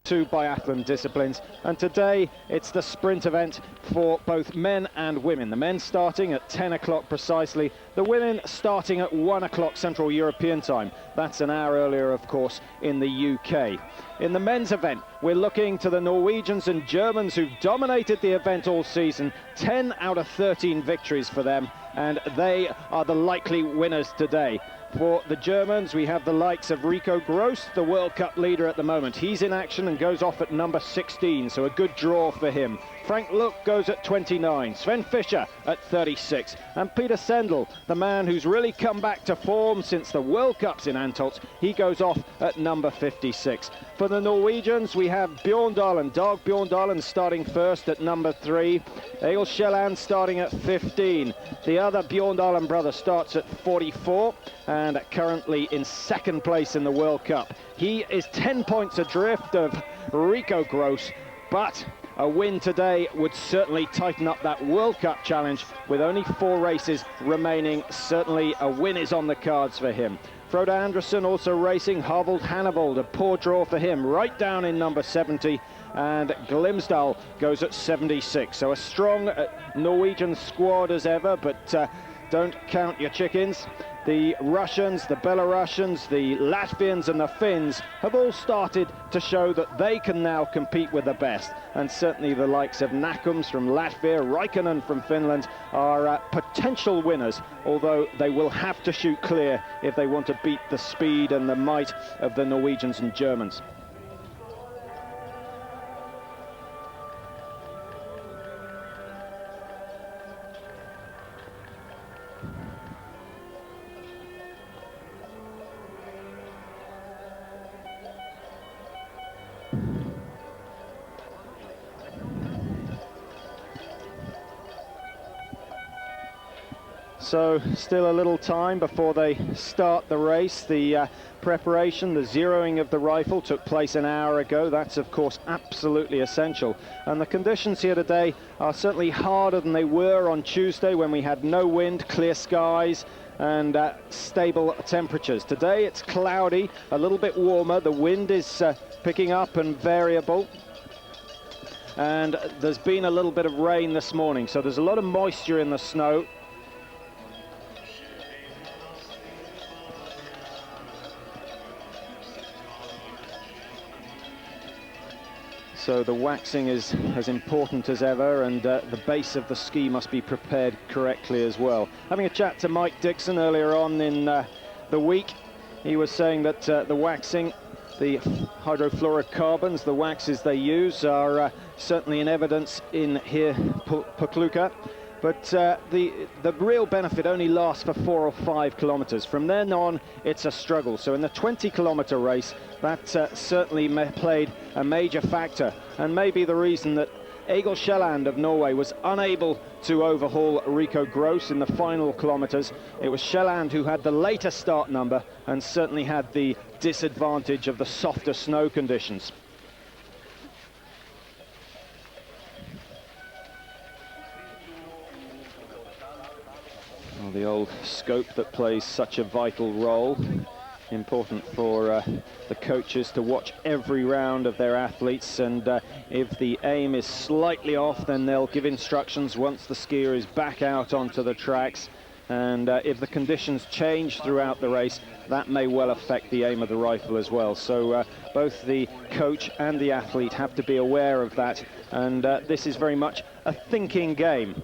two biathlon disciplines, and today it's the sprint event for both men and women. The men starting at 10 o'clock precisely, the women starting at 1 o'clock Central European time. That's an hour earlier, of course, in the UK. In the men's event, we're looking to the Norwegians and Germans who've dominated the event all season. 10 out of 13 victories for them, and they are the likely winners today. For the Germans, we have the likes of Rikko Gross, the World Cup leader at the moment. He's in action and goes off at number 16, so a good draw for him. Frank Luke goes at 29, Svend Fischer at 36, and Peter Sendel, the man who's really come back to form since the World Cups in Antolz, he goes off at number 56. For the Norwegians, we have Bjørndalen, Dag Bjørndalen starting first at number 3, Egil Kielland starting at 15. The other Bjørndalen brother starts at 44, and currently in second place in the World Cup. He is 10 points adrift of Rikko Gross, but a win today would certainly tighten up that World Cup challenge. With only 4 races remaining, certainly a win is on the cards for him. Frode Andersen also racing, Halvard Hannavold, a poor draw for him, right down in number 70, and Glimsdal goes at 76. So a strong Norwegian squad as ever, but don't count your chickens. The Russians, the Belarusians, the Latvians and the Finns have all started to show that they can now compete with the best. And certainly the likes of Nakums from Latvia, Räikkönen from Finland are potential winners, although they will have to shoot clear if they want to beat the speed and the might of the Norwegians and Germans. So still a little time before they start the race. The preparation, the zeroing of the rifle took place an hour ago. That's of course absolutely essential. And the conditions here today are certainly harder than they were on Tuesday when we had no wind, clear skies and stable temperatures. Today it's cloudy, a little bit warmer. The wind is picking up and variable. And there's been a little bit of rain this morning, so there's a lot of moisture in the snow. So the waxing is as important as ever, and the base of the ski must be prepared correctly as well. Having a chat to Mike Dixon earlier on in the week, he was saying that the waxing, the hydrofluorocarbons, the waxes they use, are certainly in evidence in here, Poklúka. But the real benefit only lasts for 4 or 5 kilometers. From then on, it's a struggle. So in the 20-kilometer race, that certainly played a major factor, and maybe the reason that Egil Kielland of Norway was unable to overhaul Rikko Gross in the final kilometers. It was Kielland who had the later start number and certainly had the disadvantage of the softer snow conditions. Well, the old scope that plays such a vital role. Important for the coaches to watch every round of their athletes, and if the aim is slightly off, then they'll give instructions once the skier is back out onto the tracks. And if the conditions change throughout the race, that may well affect the aim of the rifle as well. So both the coach and the athlete have to be aware of that, and this is very much a thinking game.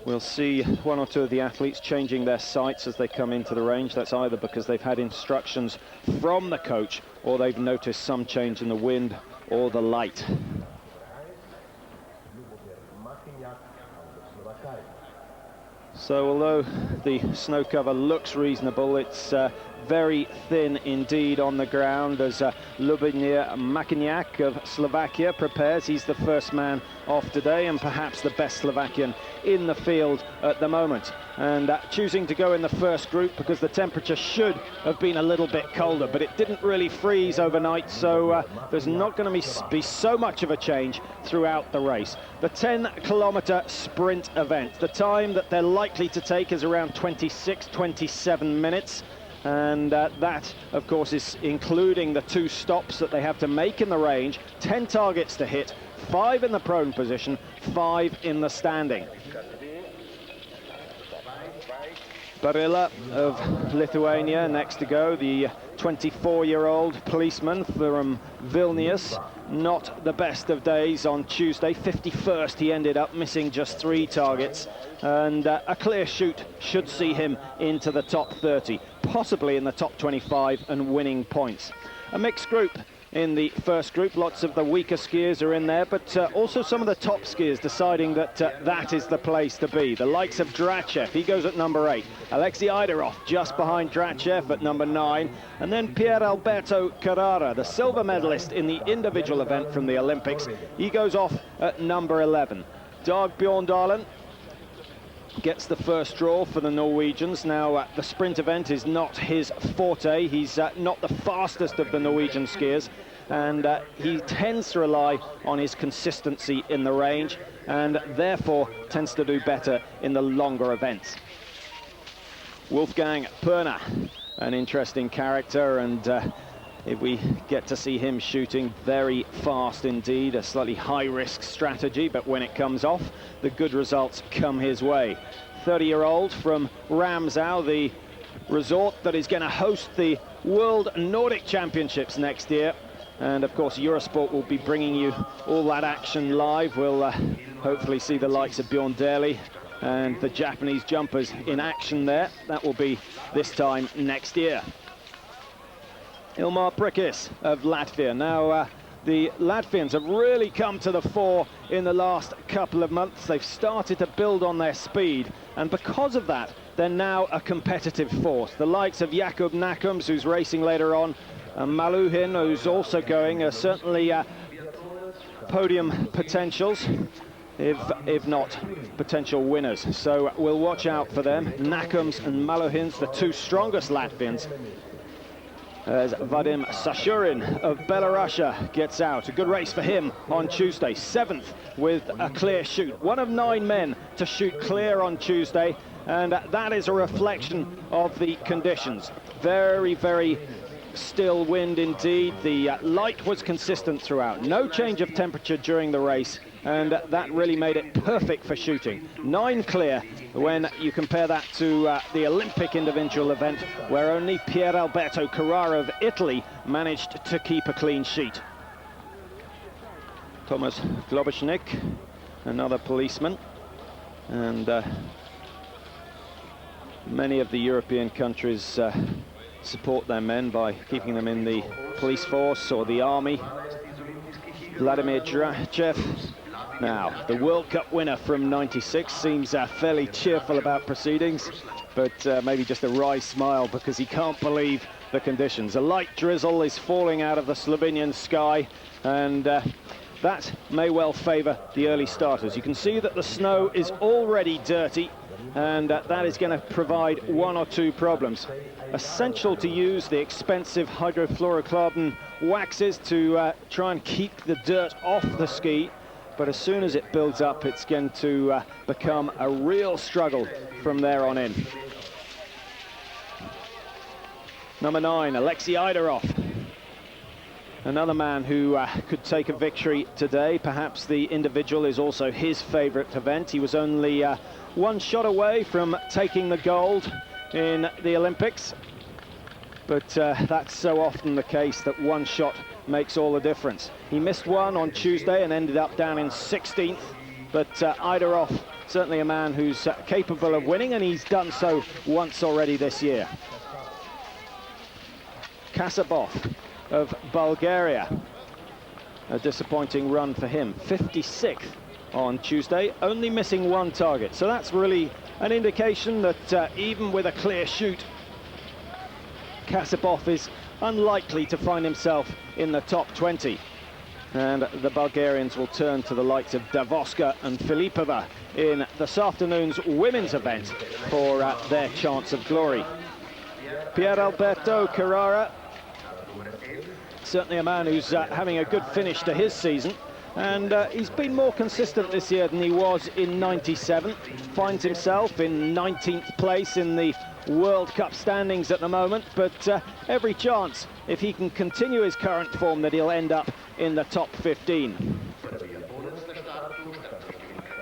We'll see 1 or 2 of the athletes changing their sights as they come into the range. That's either because they've had instructions from the coach, or they've noticed some change in the wind or the light. So although the snow cover looks reasonable, it's very thin indeed on the ground as Lubomir Makiniak of Slovakia prepares. He's the first man off today and perhaps the best Slovakian in the field at the moment. And choosing to go in the first group because the temperature should have been a little bit colder, but it didn't really freeze overnight, so there's not going to be so much of a change throughout the race. The 10-kilometer sprint event, the time that they're likely to take is around 26-27 minutes. And that, of course, is including the 2 stops that they have to make in the range, 10 targets to hit, 5 in the prone position, 5 in the standing. Barilla of Lithuania next to go, the 24-year-old policeman from Vilnius. Not the best of days on Tuesday. 51st he ended up, missing just 3 targets. And a clear shoot should see him into the top 30, possibly in the top 25 and winning points. A mixed group in the first group. Lots of the weaker skiers are in there, but also some of the top skiers deciding that that is the place to be. The likes of Drachev, he goes at number 8. Alexei Aidarov just behind Drachev at number 9. And then Pier Alberto Carrara, the silver medalist in the individual event from the Olympics. He goes off at number 11. Dag Bjårndalen gets the first draw for the Norwegians. Now, the sprint event is not his forte. He's not the fastest of the Norwegian skiers, and he tends to rely on his consistency in the range, and therefore tends to do better in the longer events. Wolfgang Perner, an interesting character, and if we get to see him shooting very fast indeed, a slightly high-risk strategy, but when it comes off, the good results come his way. 30-year-old from Ramsau, the resort that is going to host the World Nordic Championships next year. And of course, Eurosport will be bringing you all that action live. We'll hopefully see the likes of Björndalen and the Japanese jumpers in action there. That will be this time next year. Ilmar Prikis of Latvia. Now, the Latvians have really come to the fore in the last couple of months. They've started to build on their speed, and because of that, they're now a competitive force. The likes of Jakub Nakums, who's racing later on, and Maluhin, who's also going, are certainly podium potentials, if not potential winners. So we'll watch out for them. Nakums and Maluhin's the 2 strongest Latvians, as Vadim Sashurin of Belarusia gets out. A good race for him on Tuesday. 7th with a clear shoot. 1 of 9 men to shoot clear on Tuesday, and that is a reflection of the conditions. Very, very still wind indeed. The light was consistent throughout. No change of temperature during the race, and that really made it perfect for shooting. 9 clear when you compare that to the Olympic individual event, where only Pier Alberto Carrara of Italy managed to keep a clean sheet. Thomas Globishnik, another policeman, and many of the European countries support their men by keeping them in the police force or the army. Vladimir Drachev, now the World Cup winner from '96, seems fairly cheerful about proceedings, but maybe just a wry smile because he can't believe the conditions. A light drizzle is falling out of the Slovenian sky, and that may well favour the early starters. You can see that the snow is already dirty, and that is going to provide 1 or 2 problems. Essential to use the expensive hydrofluorocarbon waxes to try and keep the dirt off the ski, but as soon as it builds up, it's going to become a real struggle from there on in. Number 9, Alexei Aidarov. Another man who could take a victory today. Perhaps the individual is also his favourite event. He was only 1 shot away from taking the gold in the Olympics, but that's so often the case that 1 shot makes all the difference. He missed 1 on Tuesday and ended up down in 16th, but Aidarov, certainly a man who's capable of winning, and he's done so once already this year. Kasabov of Bulgaria, a disappointing run for him. 56th on Tuesday, only missing 1 target. So that's really an indication that even with a clear shoot, Kasabov is unlikely to find himself in the top 20. And the Bulgarians will turn to the likes of Davoska and Filipova in this afternoon's women's event for their chance of glory. Pier Alberto Carrara, certainly a man who's having a good finish to his season, and he's been more consistent this year than he was in '97. Finds himself in 19th place in the World Cup standings at the moment, but every chance, if he can continue his current form, that he'll end up in the top 15.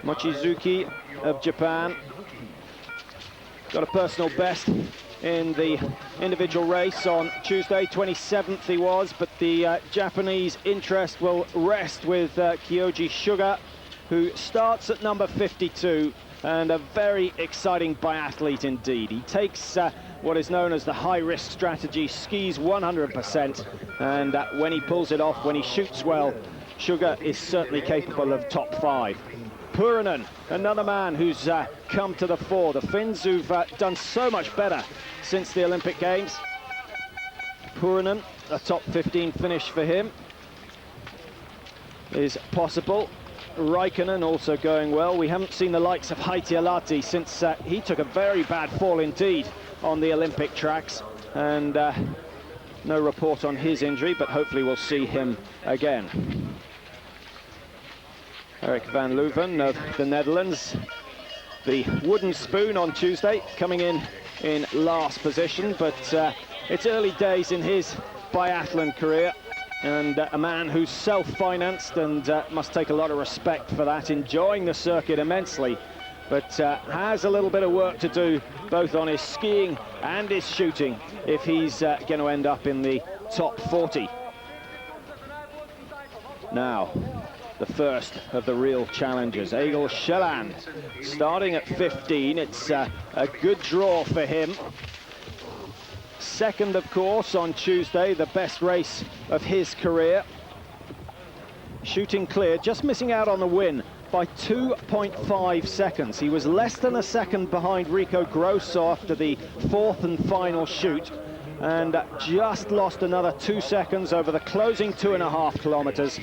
Mochizuki of Japan got a personal best in the individual race on Tuesday. 27th he was, but the Japanese interest will rest with Kyoji Suga, who starts at number 52, and a very exciting biathlete indeed. He takes what is known as the high-risk strategy, skis 100%, and when he pulls it off, when he shoots well, Suga is certainly capable of top 5. Puranen, another man who's come to the fore. The Finns who've done so much better since the Olympic Games. Puranen, a top 15 finish for him is possible. Räikkönen also going well. We haven't seen the likes of Haitialati since he took a very bad fall indeed on the Olympic tracks, and no report on his injury, but hopefully we'll see him again. Erik van Leuven of the Netherlands, the wooden spoon on Tuesday, coming in last position, but it's early days in his biathlon career, and a man who's self-financed and must take a lot of respect for that, enjoying the circuit immensely, but has a little bit of work to do both on his skiing and his shooting if he's going to end up in the top 40. Now, the first of the real challengers, Egil Kielland, starting at 15. It's a good draw for him. Second, of course, on Tuesday, the best race of his career. Shooting clear, just missing out on the win by 2.5 seconds. He was less than a second behind Ricco Gross after the fourth and final shoot, and just lost another 2 seconds over the closing 2.5 kilometers.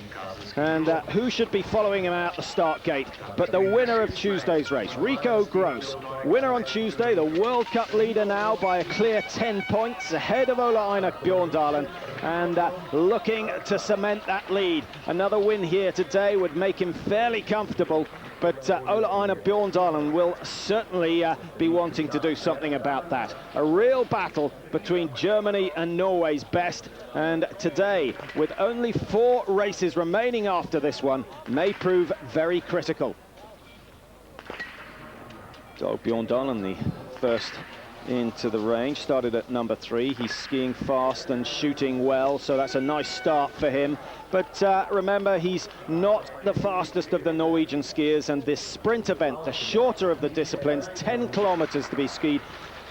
And who should be following him out the start gate but the winner of Tuesday's race, Ricco Gross. Winner on Tuesday, the World Cup leader now by a clear 10 points ahead of Ulе-Éinar Bьёrndalен, and looking to cement that lead. Another win here today would make him fairly comfortable, but Ule-Éinar Bьёrndalen will certainly be wanting to do something about that. A real battle between Germany and Norway's best, and today, with only 4 races remaining after this one, may prove very critical. So Bjorndalen, the first into the range, started at number 3. He's skiing fast and shooting well, so that's a nice start for him. But remember, he's not the fastest of the Norwegian skiers, and this sprint event, the shorter of the disciplines, 10 kilometers to be skied,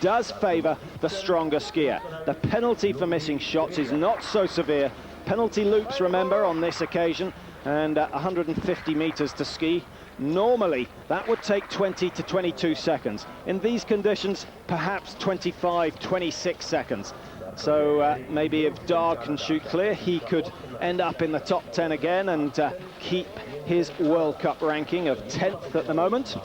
does favor the stronger skier. The penalty for missing shots is not so severe. Penalty loops, remember, on this occasion, and 150 meters to ski. Normally, that would take 20 to 22 seconds. In these conditions, perhaps 25, 26 seconds. So maybe if Dag can shoot clear, he could end up in the top 10 again and keep his World Cup ranking of 10th at the moment.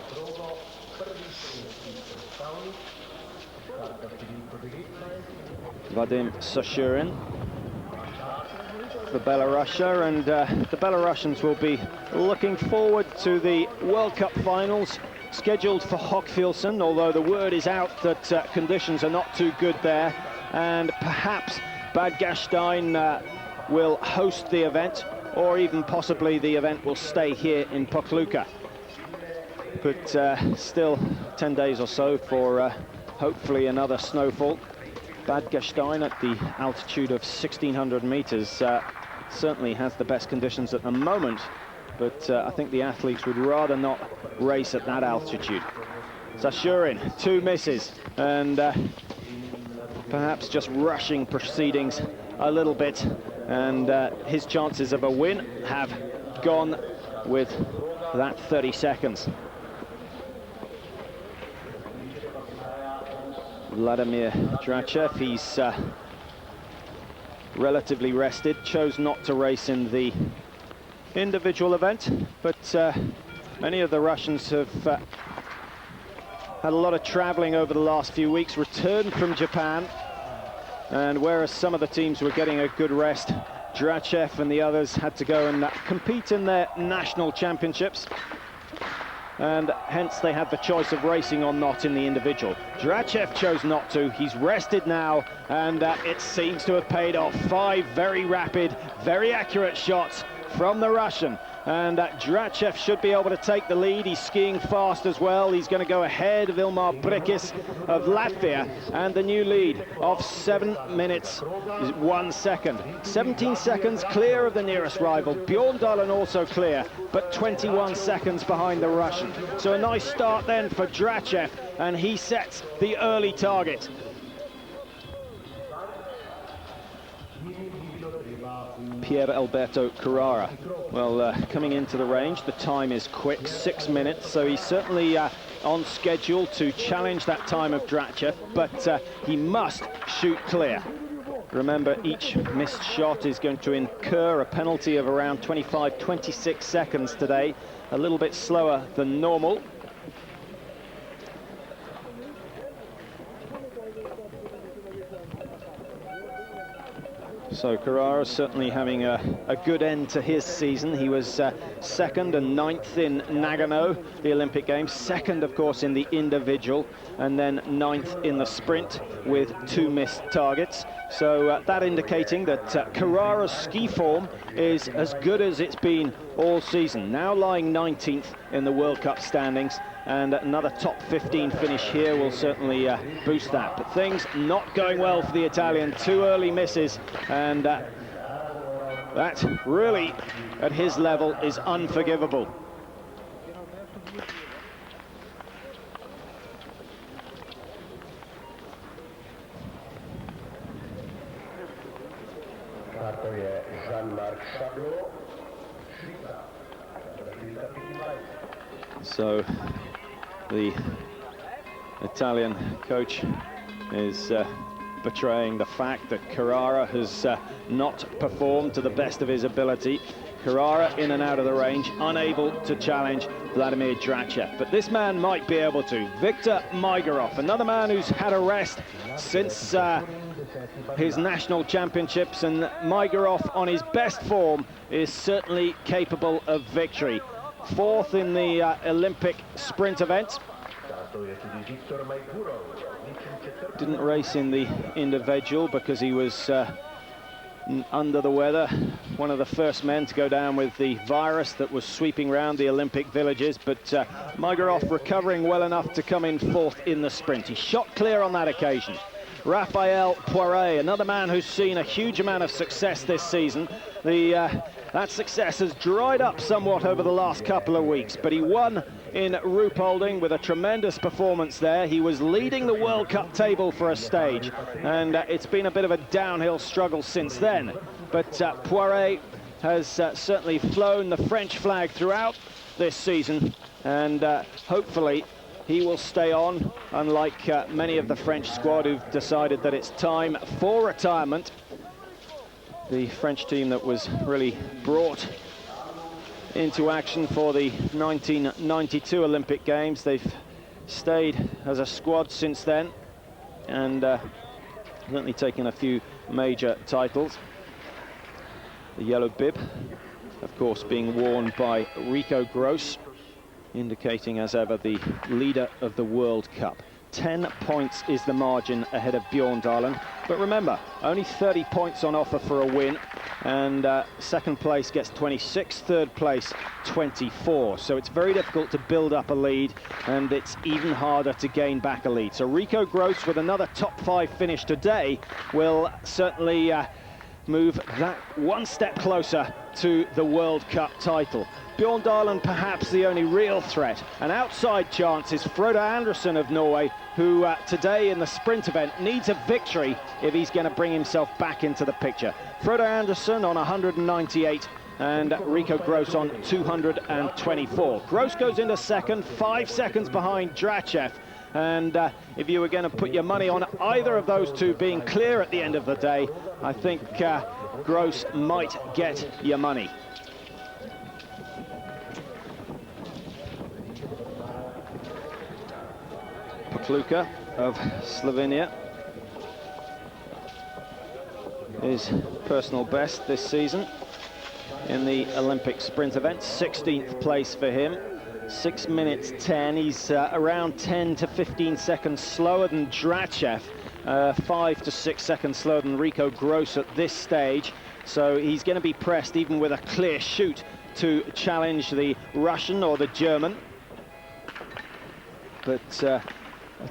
Vadim Sashurin, the Belarusia, and the Belarusians will be looking forward to the World Cup finals scheduled for Hockfilsen, although the word is out that conditions are not too good there, and perhaps Bad Gastein will host the event, or even possibly the event will stay here in Pokljuka. But still 10 days or so for hopefully another snowfall. Bad Gastein at the altitude of 1,600 meters certainly has the best conditions at the moment, but I think the athletes would rather not race at that altitude. Sashurin, 2 misses, and perhaps just rushing proceedings a little bit, and his chances of a win have gone with that 30 seconds. Vladimir Dračёv, he's relatively rested, chose not to race in the individual event, but many of the Russians have had a lot of traveling over the last few weeks, returned from Japan, and whereas some of the teams were getting a good rest, Dračёv and the others had to go and compete in their national championships. and hence they had the choice of racing or not in the individual. Dračev chose not to. He's rested now, and it seems to have paid off. 5 very rapid, very accurate shots from the Russian, and Dračev should be able to take the lead. He's skiing fast as well. He's going to go ahead of Ilmar Brikis of Latvia, and the new lead of 7 minutes 1 second. 17 seconds clear of the nearest rival. Björndalen also clear, but 21 seconds behind the Russian. So a nice start then for Dračev, and he sets the early target. Pier Alberto Carrara, well, coming into the range, the time is quick, 6 minutes, so he's certainly on schedule to challenge that time of Dračev, but he must shoot clear. Remember, each missed shot is going to incur a penalty of around 25-26 seconds today, a little bit slower than normal. So Carrara certainly having a good end to his season. He was 2nd and 9th in Nagano, the Olympic Games, 2nd of course in the individual, and then 9th in the sprint with 2 missed targets. So that indicating that Carrara's ski form is as good as it's been all season. Now lying 19th in the World Cup standings, and another top 15 finish here will certainly boost that. But things not going well for the Italian. 2 early misses, and that really, at his level, is unforgivable. So the Italian coach is betraying the fact that Carrara has not performed to the best of his ability. Carrara in and out of the range, unable to challenge Vladimir Dračev. But this man might be able to. Viktor Майгуров, another man who's had a rest since his national championships, and Майгуров on his best form is certainly capable of victory. 4th in the Olympic sprint event. Didn't race in the individual because he was under the weather. One of the first men to go down with the virus that was sweeping around the Olympic villages, but Майгуров recovering well enough to come in 4th in the sprint. He shot clear on that occasion. Рафаэль Пуаре, another man who's seen a huge amount of success this season. That success has dried up somewhat over the last couple of weeks, but he won in Ruhpolding with a tremendous performance there. He was leading the World Cup table for a stage, and it's been a bit of a downhill struggle since then. But Poiré has certainly flown the French flag throughout this season, and hopefully he will stay on, unlike many of the French squad who've decided that it's time for retirement. The French team that was really brought into action for the 1992 Olympic Games. They've stayed as a squad since then, and certainly taken a few major titles. The yellow bib, of course, being worn by Rikko Grosс, indicating as ever the leader of the World Cup. 10 points is the margin ahead of Björndalen, but remember, only 30 points on offer for a win, and second place gets 26, third place 24, so it's very difficult to build up a lead, and it's even harder to gain back a lead. So Rikko Grosss with another top 5 finish today will certainly move that one step closer to the World Cup title. Björndalen perhaps the only real threat. An outside chance is Frode Andersen of Norway, who today in the sprint event needs a victory if he's going to bring himself back into the picture. Frode Andersen on 198 and Rikko Grosss on 224. Grosss goes into second, 5 seconds behind Dračev. And if you were going to put your money on either of those two being clear at the end of the day, I think Grosss might get your money. Poklюka of Slovenia, his personal best this season in the Olympic sprint event, 16th place for him. 6 minutes 10. He's around 10 to 15 seconds slower than Dračev, 5 to 6 seconds slower than Rikko Gross at this stage. So he's going to be pressed even with a clear shoot to challenge the Russian or the German. But a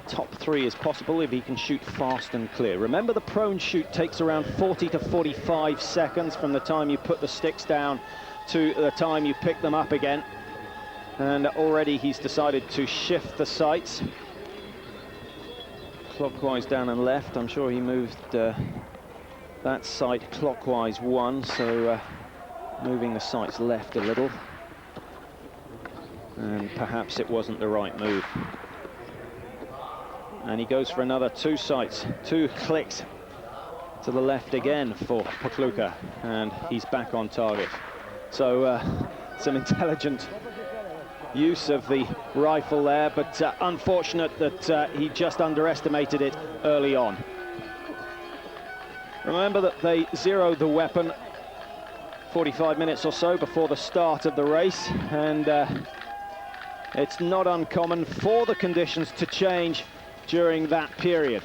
top 3 is possible if he can shoot fast and clear. Remember, the prone shoot takes around 40 to 45 seconds from the time you put the sticks down to the time you pick them up again. And already he's decided to shift the sights clockwise down and left. I'm sure he moved that sight clockwise 1, so moving the sights left a little. And perhaps it wasn't the right move. And he goes for another 2 sights, 2 clicks to the left again for Poklюка, and he's back on target. So some intelligent use of the rifle there, but unfortunate that he just underestimated it early on. Remember that they zeroed the weapon 45 minutes or so before the start of the race, and it's not uncommon for the conditions to change during that period.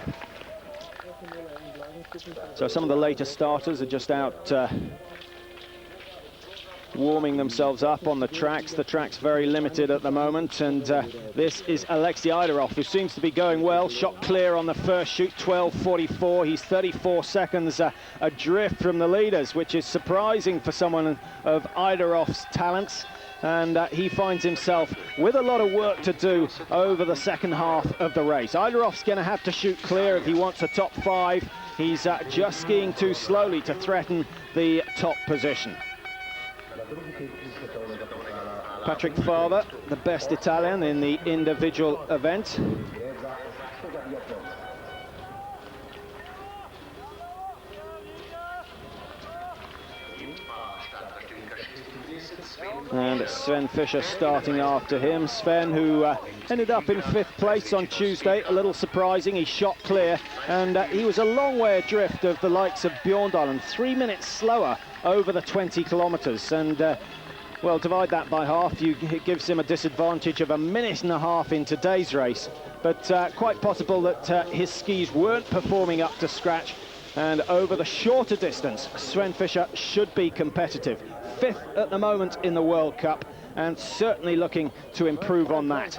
So some of the later starters are just out warming themselves up on the tracks. The track's very limited at the moment, and this is Alexei Aidarov, who seems to be going well. Shot clear on the first shoot, 12:44. He's 34 seconds adrift from the leaders, which is surprising for someone of Aidarov's talents. And he finds himself with a lot of work to do over the second half of the race. Aidarov's going to have to shoot clear if he wants a top 5. He's just skiing too slowly to threaten the top position. Patrick Faber, the best Italian in the individual event. And Svend Fischer starting after him. Sven, who ended up in 5th place on Tuesday, a little surprising. He shot clear, and he was a long way adrift of the likes of Bjåndalen, 3 minutes slower over the 20 kilometers. And well, divide that by half, it gives him a disadvantage of 1.5 minutes in today's race. But quite possible that his skis weren't performing up to scratch. And over the shorter distance, Svend Fischer should be competitive. 5th at the moment in the World Cup, and certainly looking to improve on that.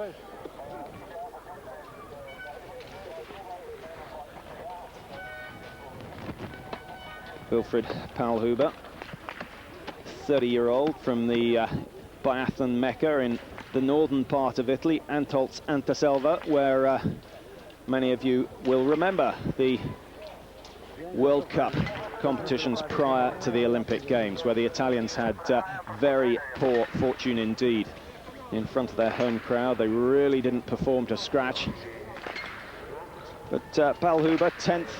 Wilfried Palhuber, 30-year-old from the biathlon mecca in the northern part of Italy, Antolz Anterselva, where many of you will remember the World Cup competitions prior to the Olympic Games, where the Italians had very poor fortune indeed. In front of their home crowd, they really didn't perform to scratch. But Palhuber, 10th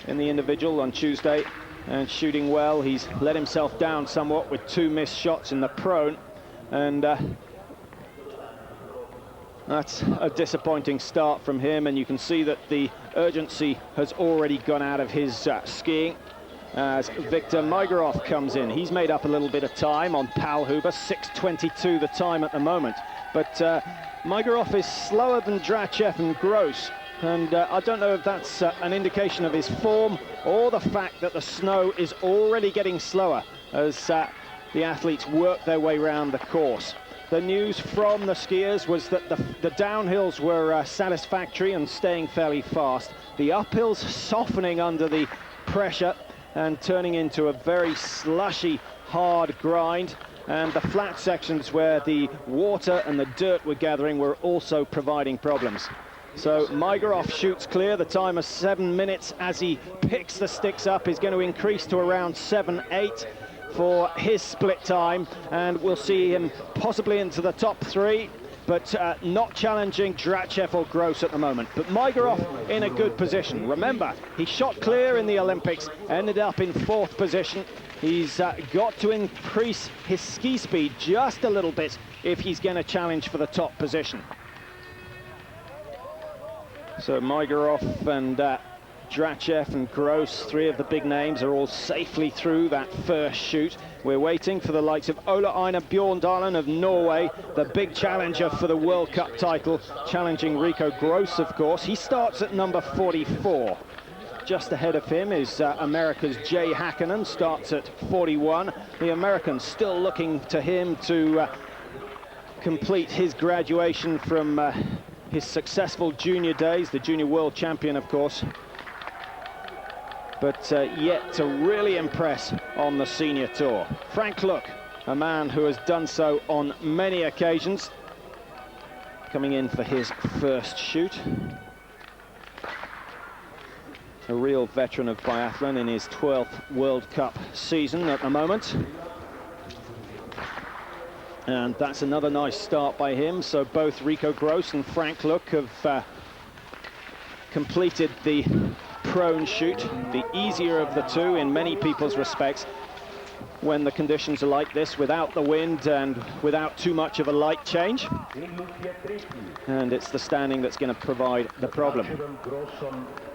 in the individual on Tuesday, and shooting well. He's let himself down somewhat with 2 missed shots in the prone, and that's a disappointing start from him, and you can see that the urgency has already gone out of his skiing as Viktor Майгуров comes in. He's made up a little bit of time on Palhuber, 6:22 the time at the moment. But Майгуров is slower than Драчёв and Gross, and I don't know if that's an indication of his form or the fact that the snow is already getting slower as the athletes work their way around the course. The news from the skiers was that the downhills were satisfactory and staying fairly fast. The uphills softening under the pressure and turning into a very slushy, hard grind. And the flat sections where the water and the dirt were gathering were also providing problems. So Майгуров shoots clear. The time of 7 minutes as he picks the sticks up is going to increase to around 7:08 for his split time, and we'll see him possibly into the top 3, but not challenging Dračev or Gross at the moment. But Майгуров in a good position. Remember, he shot clear in the Olympics, ended up in 4th position. He's got to increase his ski speed just a little bit if he's going to challenge for the top position. So Майгуров and Dračev and Gros, three of the big names, are all safely through that first shoot. We're waiting for the likes of Ulе-Éinar Bьёрндален of Norway, the big challenger for the World Cup title, challenging Rikko Gross, of course. He starts at number 44. Just ahead of him is America's Jay Hakkinen, starts at 41. The American still looking to him to complete his graduation from his successful junior days, the junior world champion, of course. But yet to really impress on the senior tour. Frank Luc, a man who has done so on many occasions, coming in for his first shoot. A real veteran of biathlon in his 12th World Cup season at the moment. And that's another nice start by him. So both Rikko Gross and Frank Luc have completed the prone shoot, the easier of the two in many people's respects, when the conditions are like this, without the wind and without too much of a light change. And it's the standing that's going to provide the problem.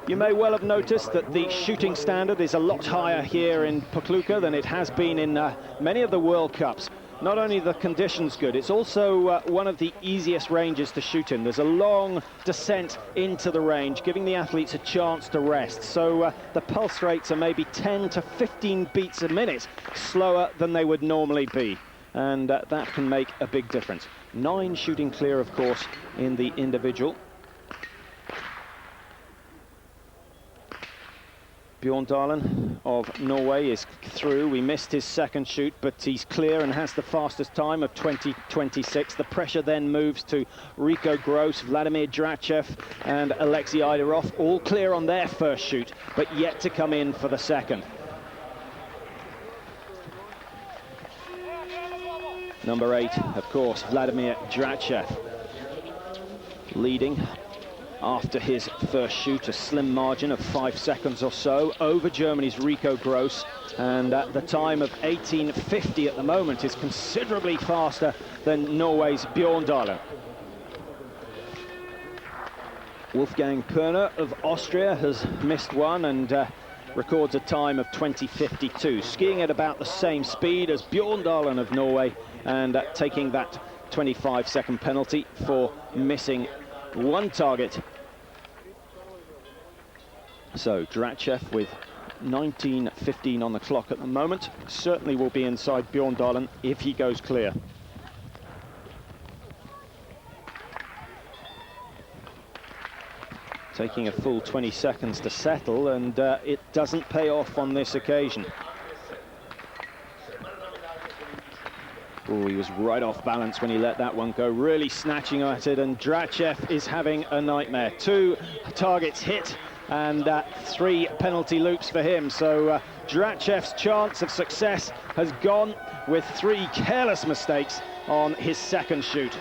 You may well have noticed that the shooting standard is a lot higher here in Poklюka than it has been in many of the World Cups. Not only the conditions good, it's also one of the easiest ranges to shoot in. There's a long descent into the range, giving the athletes a chance to rest. So the pulse rates are maybe 10 to 15 beats a minute slower than they would normally be. And that can make a big difference. 9 shooting clear, of course, in the individual. Bjørndalen of Norway is through. We missed his second shoot, but he's clear and has the fastest time of 20:26. The pressure then moves to Rikko Gross, Vladimir Dračev and Alexei Aidarov, all clear on their first shoot, but yet to come in for the second. Number 8, of course, Vladimir Dračev, leading after his first shoot, a slim margin of 5 seconds or so over Germany's Rikko Gross, and at the time of 18:50 at the moment is considerably faster than Norway's Bjørndalen. Wolfgang Perner of Austria has missed one and records a time of 20:52, skiing at about the same speed as Bjørndalen of Norway, and taking that 25-second penalty for missing one target. So Dračev with 19:15 on the clock at the moment certainly will be inside Bjørndalen if he goes clear. Taking a full 20 seconds to settle, and it doesn't pay off on this occasion. Oh, he was right off balance when he let that one go, really snatching at it, and Dračev is having a nightmare. 2 targets hit and 3 penalty loops for him. So Dračev's chance of success has gone with 3 careless mistakes on his second shoot.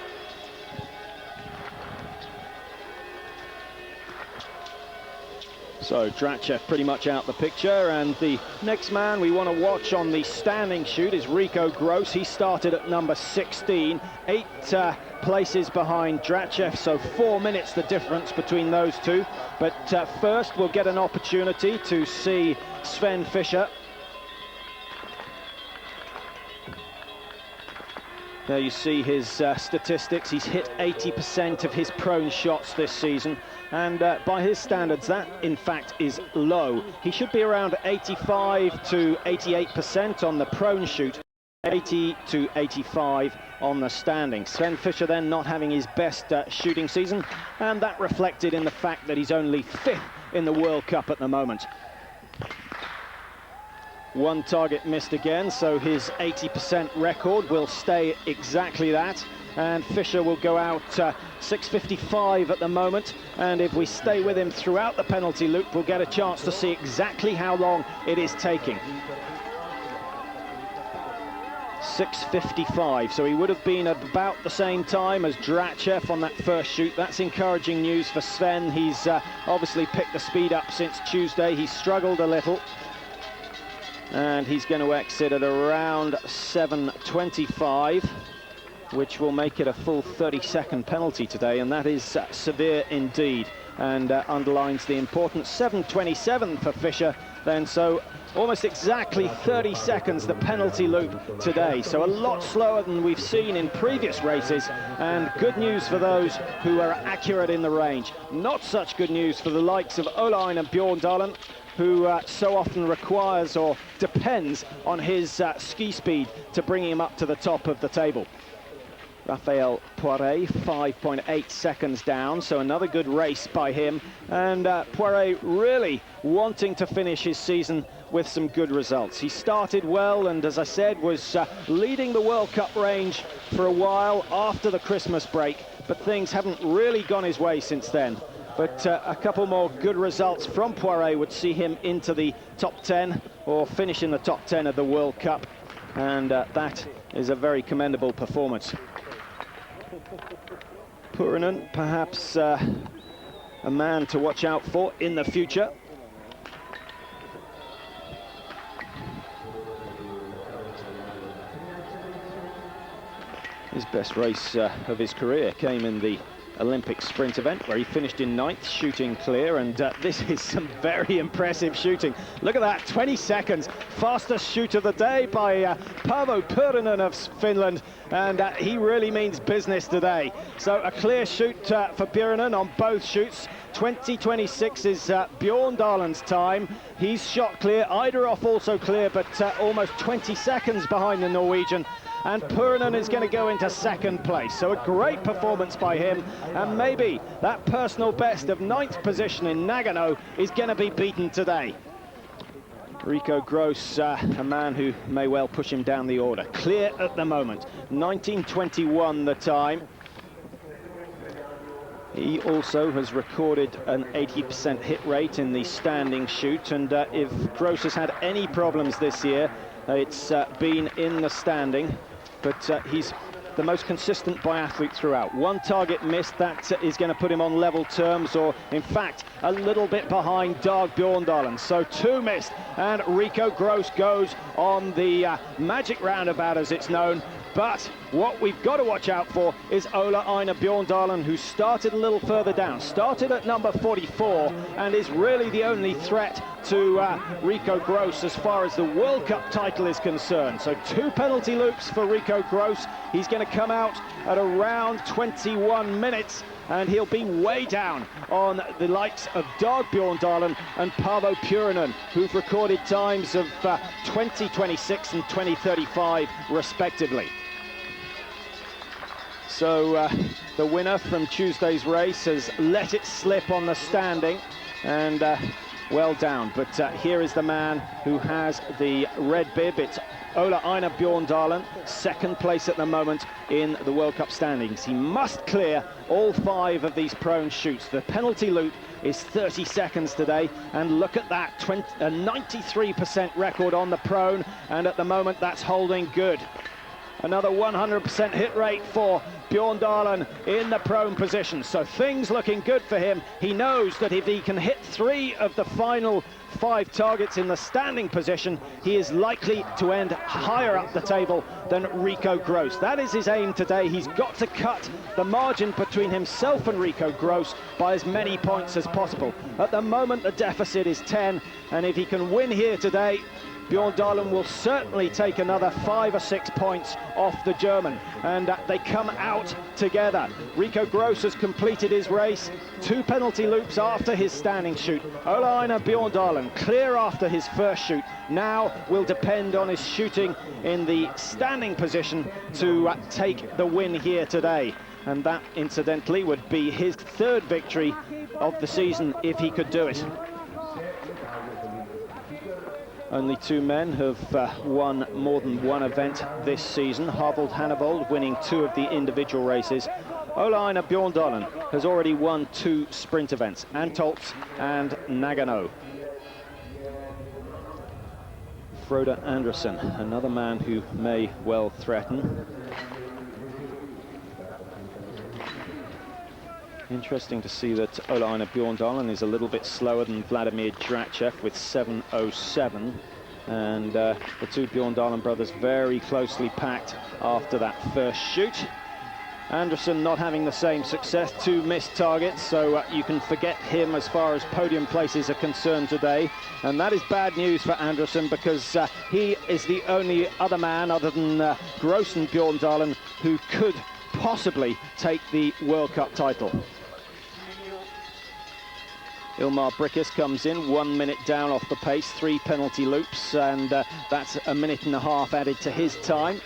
So Dračev pretty much out the picture, and the next man we want to watch on the standing shoot is Rikko Gross. He started at number 16, 8 places behind Dračev, so 4 minutes the difference between those two. But first we'll get an opportunity to see Svend Fischer. There you see his statistics. He's hit 80% of his prone shots this season, and by his standards that in fact is low. He should be around 85 to 88% on the prone shoot, 80 to 85 on the standing. Svend Fischer then not having his best shooting season, and that reflected in the fact that he's only 5th in the World Cup at the moment. 1 target missed again, so his 80% record will stay exactly that, and Fischer will go out 6:55 at the moment, and if we stay with him throughout the penalty loop, we'll get a chance to see exactly how long it is taking. 6:55, so he would have been about the same time as Dračev on that first shoot. That's encouraging news for Sven. He's obviously picked the speed up since Tuesday. He struggled a little, and he's going to exit at around 7:25, which will make it a full 30-second penalty today, and that is severe indeed. and underlines the importance. 7:27 for Fisher then, so almost exactly 30 seconds the penalty loop today, so a lot slower than we've seen in previous races, and good news for those who are accurate in the range. Not such good news for the likes of Ulе-Éinar Bьёрндален, who so often requires or depends on his ski speed to bring him up to the top of the table. Рафаэль Пуаре 5.8 seconds down, so another good race by him, and Pouare really wanting to finish his season with some good results. He started well and, as I said, was leading the World Cup range for a while after the Christmas break, but things haven't really gone his way since then. But a couple more good results from Pouare would see him into the top 10 or finish in the top 10 of the World Cup, and that is a very commendable performance. Purinen, perhaps a man to watch out for in the future. His best race of his career came in the Olympic sprint event, where he finished in 9th, shooting clear, and this is some very impressive shooting. Look at that, 20 seconds, fastest shoot of the day by Paavo Purinen of Finland, and he really means business today. So a clear shoot for Purinen on both shoots. 20:26 is Björndalen's time. He's shot clear, Eideroff also clear, but almost 20 seconds behind the Norwegian. And Purinen is going to go into 2nd place. So a great performance by him, and maybe that personal best of 9th position in Nagano is going to be beaten today. Rikko Gross, a man who may well push him down the order. Clear at the moment, 19:21 the time. He also has recorded an 80% hit rate in the standing shoot, and if Gross has had any problems this year, it's been in the standing. But he's the most consistent biathlete throughout. One target missed, that is going to put him on level terms, or in fact a little bit behind Dag Bjårdalen. So 2 missed, and Rikko Gross goes on the magic roundabout, as it's known. But what we've got to watch out for is Ulе-Éinar Bjårdalen, who started a little further down, started at number 44, and is really the only threat to Rikko Gross as far as the World Cup title is concerned. So 2 penalty loops for Rikko Gross. He's going to come out at around 21 minutes, and he'll be way down on the likes of Dag Bjårdalen and Paavo Purinen, who've recorded times of 20:26 and 20:35 respectively. So the winner from Tuesday's race has let it slip on the standing, and well down. But here is the man who has the red bib. It's Ule-Éinar Bjårdalen, 2nd place at the moment in the World Cup standings. He must clear all 5 of these prone shoots. The penalty loop is 30 seconds today, and look at that, 93% record on the prone, and at the moment that's holding good. Another 100% hit rate for Bjårdalen in the prone position, so things looking good for him. He knows that if he can hit 3 of the final 5 targets in the standing position, he is likely to end higher up the table than Rikko Gross. That is his aim today. He's got to cut the margin between himself and Rikko Gross by as many points as possible. At the moment, the deficit is 10, and if he can win here today, Bjårdalen will certainly take another 5 or 6 points off the German, and they come out together. Rikko Gross has completed his race, 2 penalty loops after his standing shoot. Ule-Éinar Bjårdalen clear after his first shoot. Now will depend on his shooting in the standing position to take the win here today. And that, incidentally, would be his 3rd victory of the season if he could do it. Only 2 men have won more than 1 event this season. Halvard Hannavold winning 2 of the individual races. Ule-Éinar Bjårdalen has already won 2 sprint events, Antolz and Nagano. Frode Andersen, another man who may well threaten. Interesting to see that Ule-Éinar Bjårdalen is a little bit slower than Vladimir Dračёv with 7:07, and the 2 Bjårdalen brothers very closely packed after that first shoot. Anderson not having the same success, 2 missed targets, so you can forget him as far as podium places are concerned today. And that is bad news for Anderson, because he is the only other man other than Gross and Bjorndalen who could possibly take the World Cup title. Ilmar Brickis comes in 1 minute down off the pace, 3 penalty loops, and that's a minute and a half added to his time,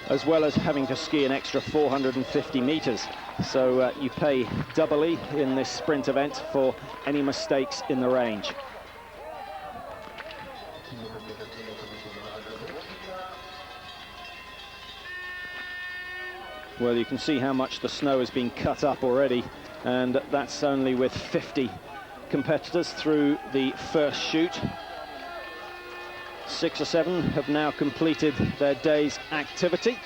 as well as having to ski an extra 450 meters. So you pay doubly in this sprint event for any mistakes in the range. Well, you can see how much the snow has been cut up already, and that's only with 50 competitors through the first shoot. 6 or 7 have now completed their day's activity,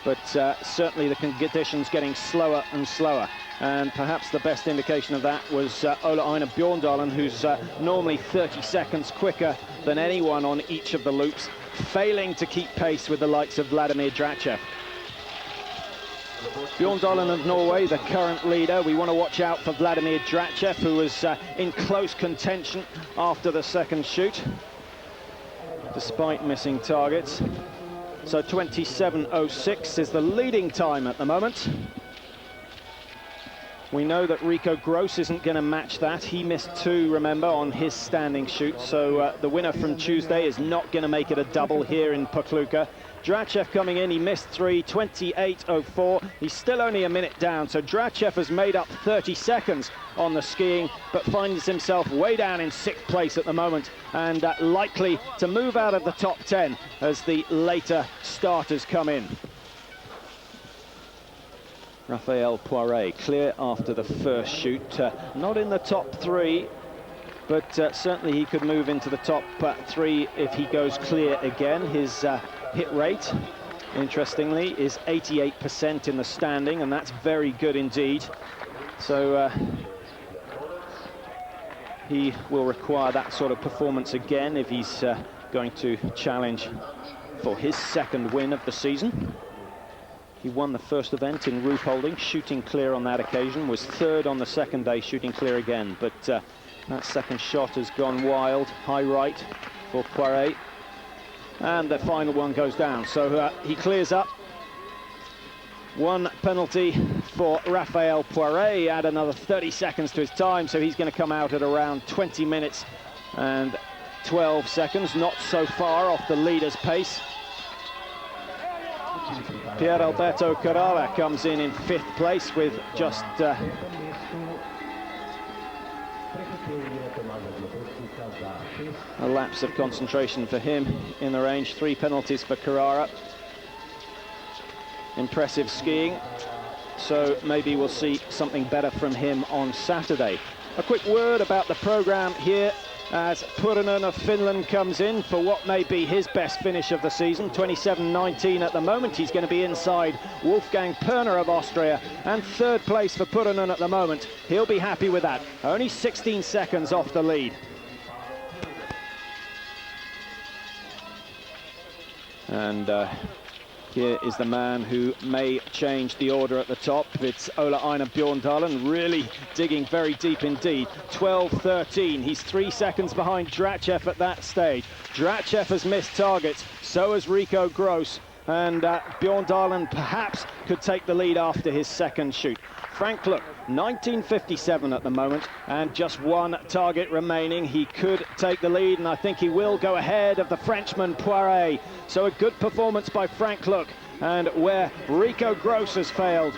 but certainly the conditions getting slower and slower. And perhaps the best indication of that was Ulе-Éinar Bjåndalen, who's normally 30 seconds quicker than anyone on each of the loops, failing to keep pace with the likes of Vladimir Dračёv. Bjorndalen of Norway, the current leader. We want to watch out for Vladimir Dračёv, who was in close contention after the second shoot, despite missing targets. So 27.06 is the leading time at the moment. We know that Rikko Gross isn't going to match that. He missed 2, remember, on his standing shoot. So the winner from Tuesday is not going to make it a double here in Poklюka. Dračёv coming in, he missed 3, 28.04. He's still only a minute down, so Dračёv has made up 30 seconds on the skiing, but finds himself way down in 6th place at the moment, and likely to move out of the top 10 as the later starters come in. Рафаэль Пуаре clear after the first shoot, not in the top 3, but certainly he could move into the top 3 if he goes clear again. His hit rate, interestingly, is 88% in the standing, and that's very good indeed. So he will require that sort of performance again if he's going to challenge for his 2nd win of the season. He won the first event in roof holding, shooting clear on that occasion, was 3rd on the 2nd day, shooting clear again, but that second shot has gone wild, high right for Poiret. And the final one goes down, so he clears up. 1 penalty for Рафаэль Пуаре, add another 30 seconds to his time, so he's going to come out at around 20 minutes and 12 seconds, not so far off the leader's pace. Pier Alberto Carrara comes in 5th place with just a lapse of concentration for him in the range. 3 penalties for Carrara. Impressive skiing, so maybe we'll see something better from him on Saturday. A quick word about the programme here as Purinen of Finland comes in for what may be his best finish of the season. 27.19 at the moment. He's going to be inside Wolfgang Perner of Austria, and 3rd place for Purinen at the moment. He'll be happy with that. Only 16 seconds off the lead. And here is the man who may change the order at the top. It's Ulе-Éinar Bjåndalen, really digging very deep indeed. 12.13, he's 3 seconds behind Dračёv at that stage. Dračёv has missed targets, so has Rikko Gross, and Bjåndalen perhaps could take the lead after his 2nd shoot. Frank Luck, 19.57 at the moment, and just 1 target remaining. He could take the lead, and I think he will go ahead of the Frenchman Poiret. So a good performance by Frank Luck, and where Rikko Gross has failed,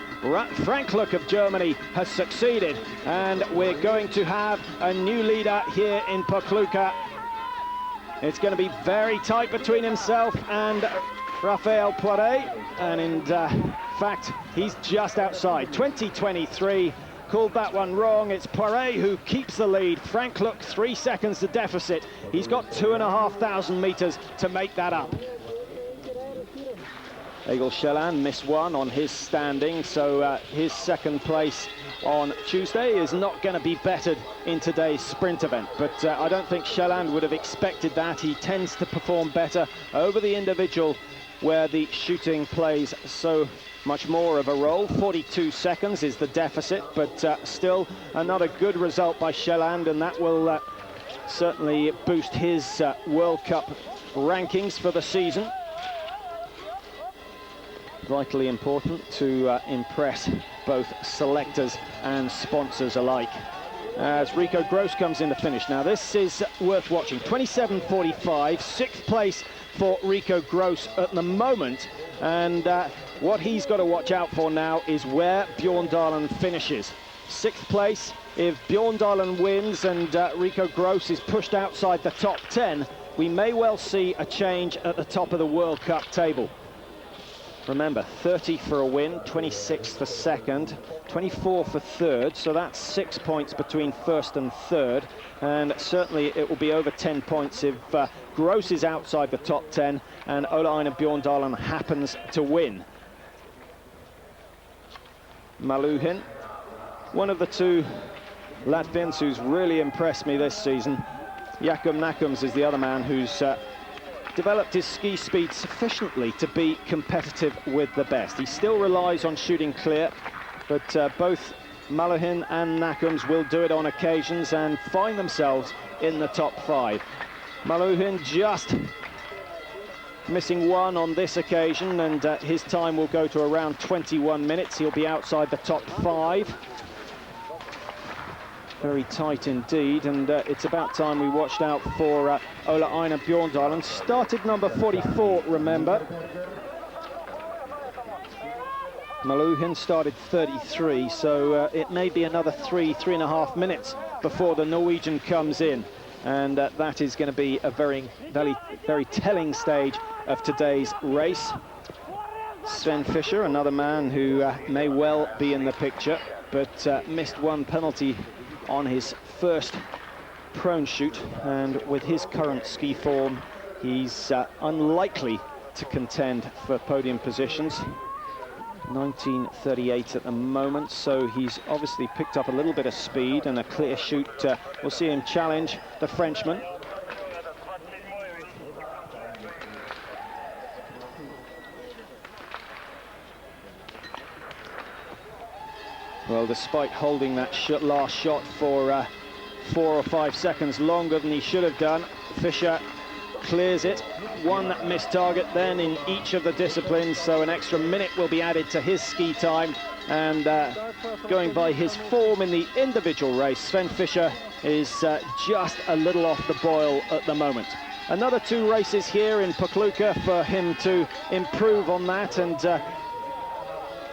Frank Luck of Germany has succeeded, and we're going to have a new leader here in Poklюka. It's going to be very tight between himself and Рафаэль Пуаре, and in fact, he's just outside. 20.23, called that one wrong. It's Poiret who keeps the lead. Frank Luck, 3 seconds to deficit. He's got 2,500 meters to make that up. Egil Sjælland missed 1 on his standing, so his 2nd place on Tuesday is not going to be bettered in today's sprint event. But I don't think Sjælland would have expected that. He tends to perform better over the individual where the shooting plays so much more of a role. 42 seconds is the deficit, but still another good result by Sjælland, and that will certainly boost his World Cup rankings for the season. Vitally important to impress both selectors and sponsors alike. As Rikko Gross comes in to finish. Now this is worth watching. 27.45, 6th place for Rikko Gross at the moment, and what he's got to watch out for now is where Bjørndalen finishes. 6th place. If Bjørndalen wins and Rikko Gross is pushed outside the top 10, we may well see a change at the top of the World Cup table. Remember, 30 for a win, 26 for second, 24 for third, so that's 6 points between first and third, and certainly it will be over 10 points if Gross is outside the top 10 and Ulе-Éinar Bjørndalen happens to win. Maluhin, one of the two Latvians who's really impressed me this season. Jakob Nakums is the other man who's developed his ski speed sufficiently to be competitive with the best. He still relies on shooting clear, but both Maluhin and Nakums will do it on occasions and find themselves in the top 5. Maluhin just missing one on this occasion, and his time will go to around 21 minutes. He'll be outside the top 5. Very tight indeed, and it's about time we watched out for Ulе-Éinar Bjørndalen. Started number 44, remember. Maluhin started 33, so it may be another 3.5 minutes before the Norwegian comes in, and that is going to be a very telling stage of today's race. Svend Fischer, another man who may well be in the picture, but missed one penalty on his first prone shoot, and with his current ski form, he's unlikely to contend for podium positions. 1938 at the moment, so he's obviously picked up a little bit of speed and a clear shoot. We'll see him challenge the Frenchman. Well, despite holding that last shot for 4 or 5 seconds longer than he should have done, Fischer clears it. One missed target then in each of the disciplines, so an extra minute will be added to his ski time. And going by his form in the individual race, Svend Fischer is just a little off the boil at the moment. Another 2 races here in Pokljuka for him to improve on that and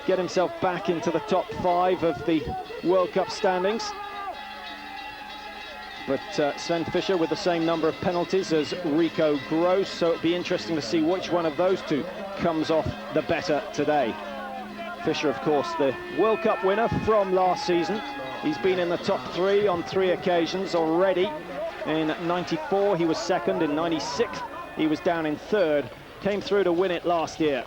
get himself back into the top 5 of the World Cup standings. But Svend Fischer with the same number of penalties as Rikko Gross, so it'll be interesting to see which one of those two comes off the better today. Fischer, of course, the World Cup winner from last season. He's been in the top 3 on 3 occasions already. In 94, he was second. In 96, he was down in third. Came through to win it last year.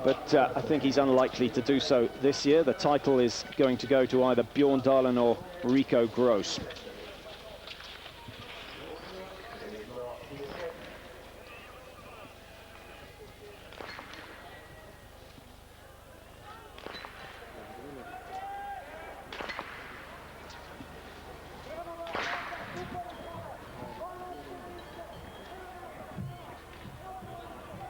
But I think he's unlikely to do so this year. The title is going to go to either Bjørndalen or Rikko Gross.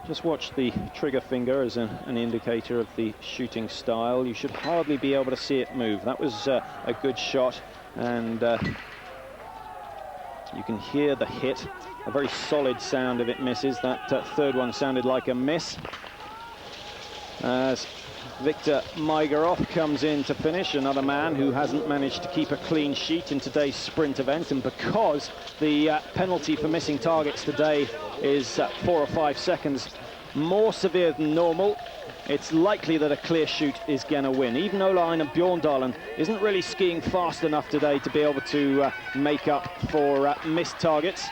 Just watch the trigger finger as an indicator of the shooting style. You should hardly be able to see it move. That was a good shot, and you can hear the hit, a very solid sound if it misses. That third one sounded like a miss. As Viktor Майгуров comes in to finish, another man who hasn't managed to keep a clean sheet in today's sprint event, and because the penalty for missing targets today is 4 or 5 seconds more severe than normal, it's likely that a clear shoot is going to win. Even Ulе-Éinar Bjørndalen isn't really skiing fast enough today to be able to make up for missed targets.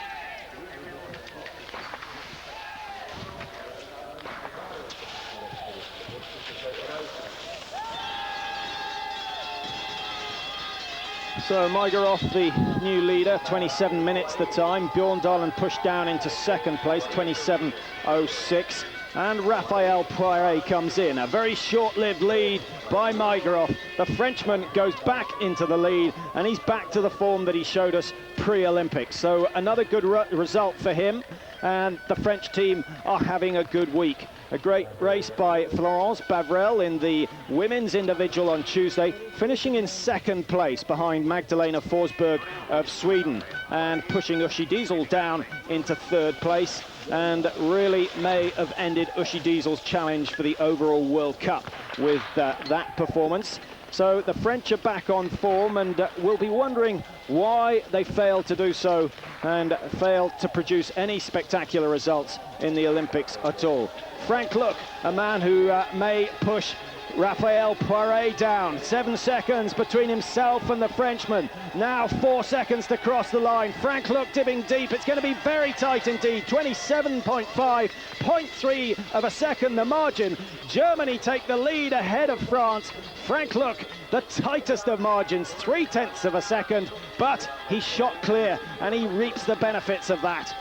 So Майгуров, the new leader, 27 minutes the time. Bjørndalen pushed down into second place, 27.06. and Рафаэль Pouare comes in. A very short-lived lead by Майгуров. The Frenchman goes back into the lead, and he's back to the form that he showed us pre-Olympics. So another good result for him, and the French team are having a good week. A great race by Florence Bavrel in the women's individual on Tuesday, finishing in second place behind Magdalena Forsberg of Sweden, and pushing Uschi Diesel down into third place, and really may have ended Uschi Diesel's challenge for the overall World Cup with that performance. So the French are back on form, and we'll be wondering why they failed to do so and failed to produce any spectacular results in the Olympics at all. Frank Luc, a man who may push Рафаэль Пуаре down. 7 seconds between himself and the Frenchman. Now 4 seconds to cross the line. Frank Luc dipping deep. It's going to be very tight indeed. 27.5, 0.3 of a second the margin. Germany take the lead ahead of France. Frank Luc, the tightest of margins, 0.3 of a second, but he shot clear and he reaps the benefits of that.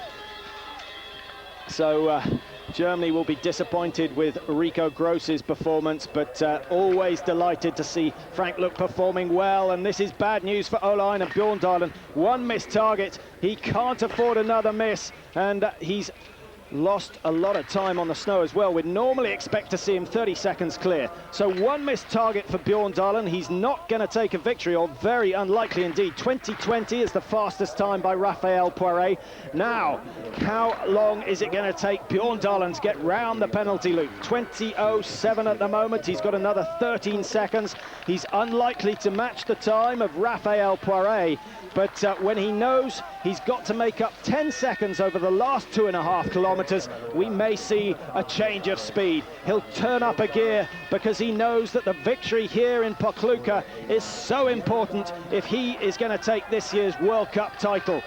So Germany will be disappointed with Rikko Gross's performance, but always delighted to see Frank Luc performing well. And this is bad news for Ulе-Éinar Bьёрндален. One missed target. He can't afford another miss, and he's lost a lot of time on the snow as well. We'd normally expect to see him 30 seconds clear. So one missed target for Björndalen. He's not going to take a victory, or very unlikely indeed. 20:20 is the fastest time by Рафаэль Пуаре. Now, how long is it going to take Björndalen to get round the penalty loop? 20:07 at the moment. He's got another 13 seconds. He's unlikely to match the time of Рафаэль Pуаре, but when he knows he's got to make up 10 seconds over the last 2.5 kilometers, we may see a change of speed. He'll turn up a gear because he knows that the victory here in Pokljuka is so important if he is going to take this year's World Cup title.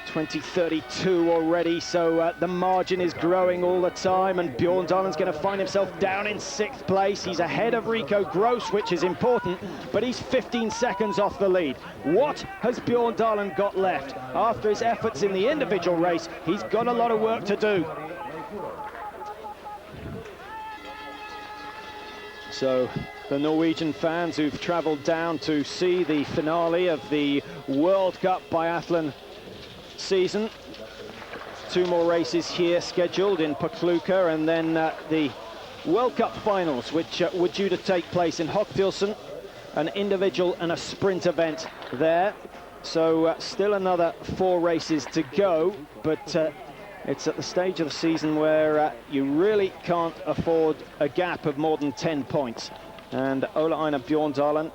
20:32 already, so the margin is growing all the time, and Björndalen's going to find himself down in 6th place. He's ahead of Rikko Gross, which is important, but he's 15 seconds off the lead. What has Björndalen got left? After his efforts in the individual race, he's got a lot of work to do. So the Norwegian fans who've travelled down to see the finale of the World Cup biathlon season. 2 more races here scheduled in Pokljuka, and then the World Cup finals, which were due to take place in Hochfilzen, an individual and a sprint event there. So still another 4 races to go, but it's at the stage of the season where you really can't afford a gap of more than 10 points. And Ulе-Éinar Björndalen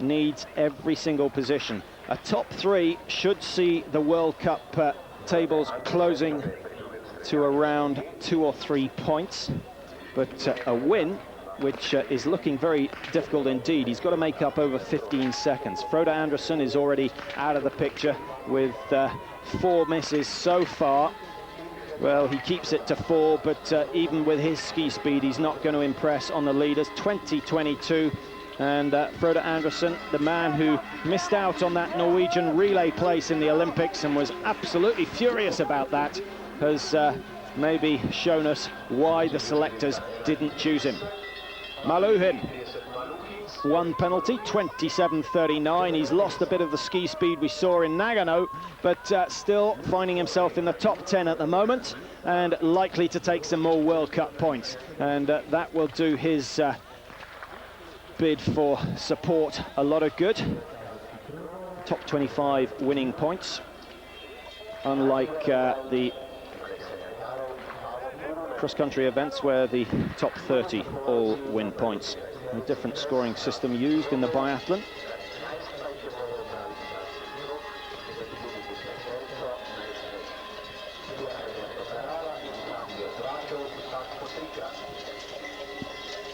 needs every single position. A top 3 should see the World Cup tables closing to around 2 or 3 points, but a win, which is looking very difficult indeed. He's got to make up over 15 seconds. Frode Andersen is already out of the picture with 4 misses so far. Well, he keeps it to 4, but even with his ski speed, he's not going to impress on the leaders. 20:22. And Frode Andersen, the man who missed out on that Norwegian relay place in the Olympics and was absolutely furious about that, has maybe shown us why the selectors didn't choose him. Maluhin, 1 penalty, 27:39. He's lost a bit of the ski speed we saw in Nagano, but still finding himself in the top 10 at the moment, and likely to take some more World Cup points. And that will do his bid for support a lot of good. Top 25 winning points, unlike the cross-country events where the top 30 all win points. A different scoring system used in the biathlon.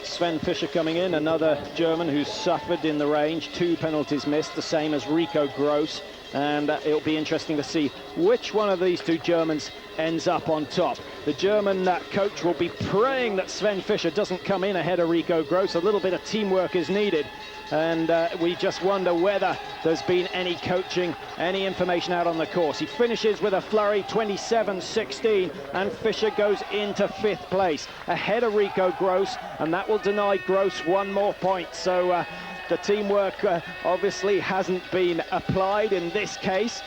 Svend Fischer coming in, another German who's suffered in the range. 2 penalties missed, the same as Rikko Gross. And it'll be interesting to see which one of these 2 Germans ends up on top. The German coach will be praying that Svend Fischer doesn't come in ahead of Rikko Grosss. A little bit of teamwork is needed. And we just wonder whether there's been any coaching, any information out on the course. He finishes with a flurry, 27.16, and Fischer goes into 5th place, ahead of Rikko Grosss, and that will deny Grosss 1 more point. So the teamwork obviously hasn't been applied in this case.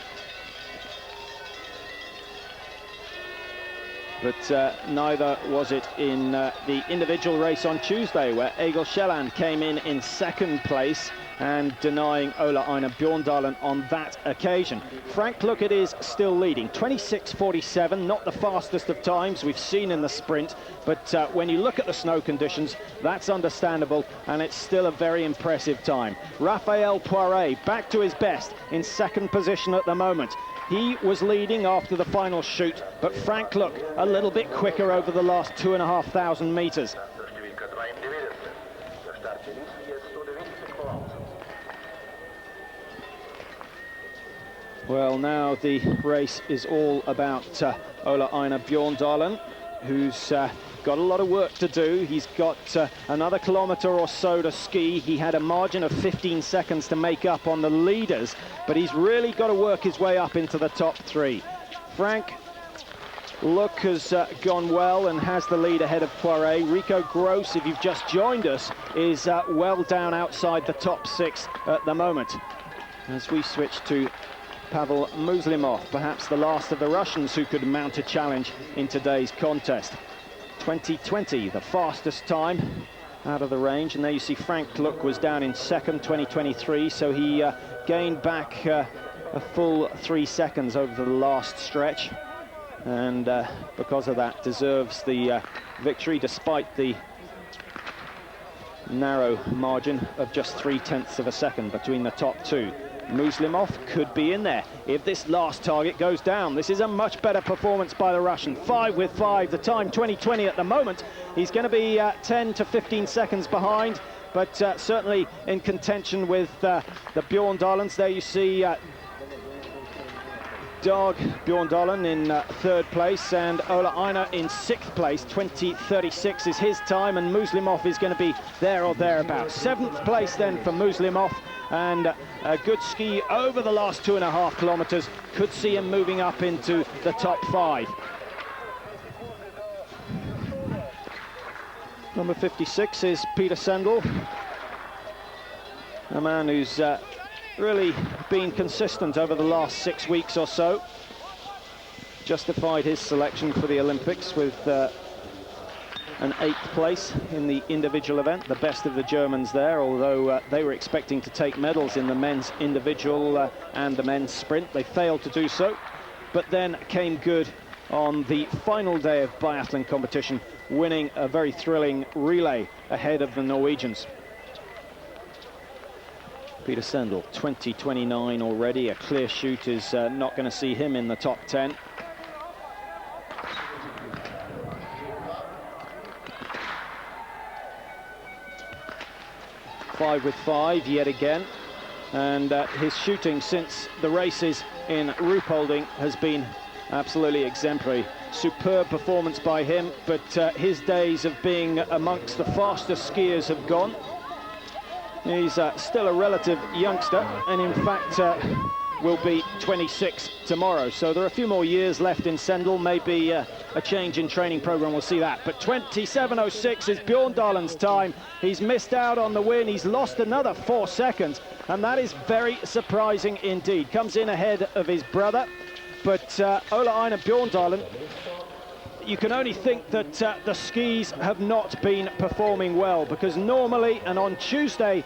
But neither was it in the individual race on Tuesday, where Egil Kielland came in 2nd place and denying Ulе-Éinar Bjørndalen on that occasion. Frank Luc is still leading, 26.47, not the fastest of times we've seen in the sprint, but when you look at the snow conditions, that's understandable, and it's still a very impressive time. Рафаэль Пуаре back to his best in 2nd position at the moment. He was leading after the final shoot, but Frank Luc a little bit quicker over the last 2,500 meters. Well, now the race is all about Ulе-Éinar Bjørndalen, who's got a lot of work to do. He's got another kilometre or so to ski. He had a margin of 15 seconds to make up on the leaders, but he's really got to work his way up into the top 3. Frank Luc has gone well and has the lead ahead of Poiré. Rikko Grosss, if you've just joined us, is well down outside the top 6 at the moment. As we switch to Pavel Muslimov, perhaps the last of the Russians who could mount a challenge in today's contest. 2020, the fastest time out of the range, and there you see Frank Luc was down in 2nd, 2023, so he gained back a full 3 seconds over the last stretch, and because of that deserves the victory, despite the narrow margin of just 0.3 of a second between the top 2. Muslimov could be in there if this last target goes down. This is a much better performance by the Russian. 5 with 5, the time 20:20 at the moment. He's going to be 10 to 15 seconds behind, but certainly in contention with the Bjørndalens. There you see Dag Bjårdalen in 3rd place, and Ulе-Éinar in 6th place. 20:36 is his time, and Muslimov is going to be there or thereabouts. 7th place then for Muslimov, and a good ski over the last 2.5 kilometers could see him moving up into the top 5. Number 56 is Peter Sendel, a man who's really been consistent over the last 6 weeks or so. Justified his selection for the Olympics with an 8th place in the individual event, the best of the Germans there, although they were expecting to take medals in the men's individual and the men's sprint. They failed to do so, but then came good on the final day of biathlon competition, winning a very thrilling relay ahead of the Norwegians. Peter Sendel, 20:29 already. A clear shoot is not going to see him in the top 10. Five with 5 yet again, and his shooting since the races in Ruhpolding has been absolutely exemplary. Superb performance by him, but his days of being amongst the fastest skiers have gone. He's still a relative youngster, and in fact will be 26 tomorrow. So there are a few more years left in Sendel. Maybe a change in training program, we'll see that. But 27:06 is Bjørndalen's time. He's missed out on the win. He's lost another 4 seconds, and that is very surprising indeed. Comes in ahead of his brother, but Ulе-Éinar Bjørndalen, you can only think that the skis have not been performing well, because normally, and on Tuesday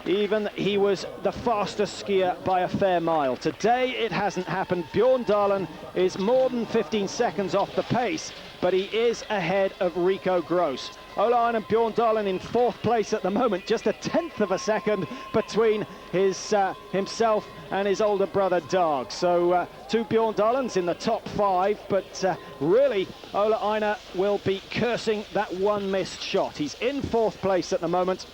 even, he was the fastest skier by a fair mile. Today it hasn't happened. Bjørndalen is more than 15 seconds off the pace, but he is ahead of Rikko Grosss. Ulе-Éinar Bjørndalen in 4th place at the moment, just a 1/10 of a second between himself and his older brother Dag. So 2 Bjørndalens in the top 5, but really Ule-Éinar will be cursing that one missed shot. He's in 4th place at the moment,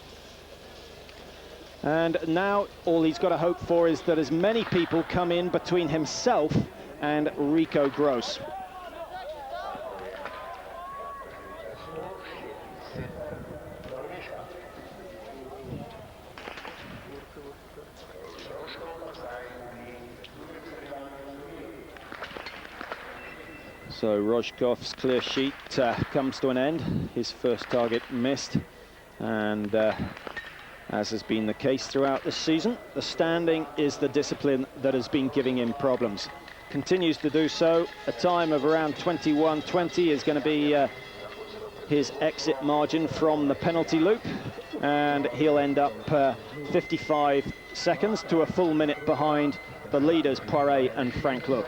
and now all he's got to hope for is that as many people come in between himself and Rikko Grosss. So Rojkov's clear sheet comes to an end. His first target missed, and as has been the case throughout this season, the standing is the discipline that has been giving him problems. Continues to do so. A time of around 21:20 is going to be his exit margin from the penalty loop, and he'll end up 55 seconds to a full minute behind the leaders Pouare and Frank Luc.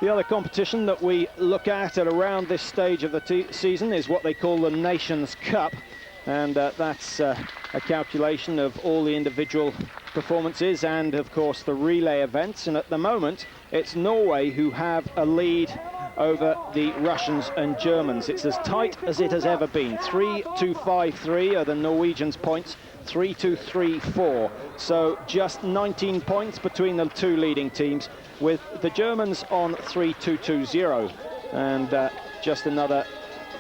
The other competition that we look at around this stage of the season is what they call the Nations Cup, and that's a calculation of all the individual performances and of course the relay events, and at the moment it's Norway who have a lead over the Russians and Germans. It's as tight as it has ever been. 3-2-5-3 are the Norwegians' points, 3-2-3-4. So just 19 points between the two leading teams, with the Germans on 3-2-2-0 and just another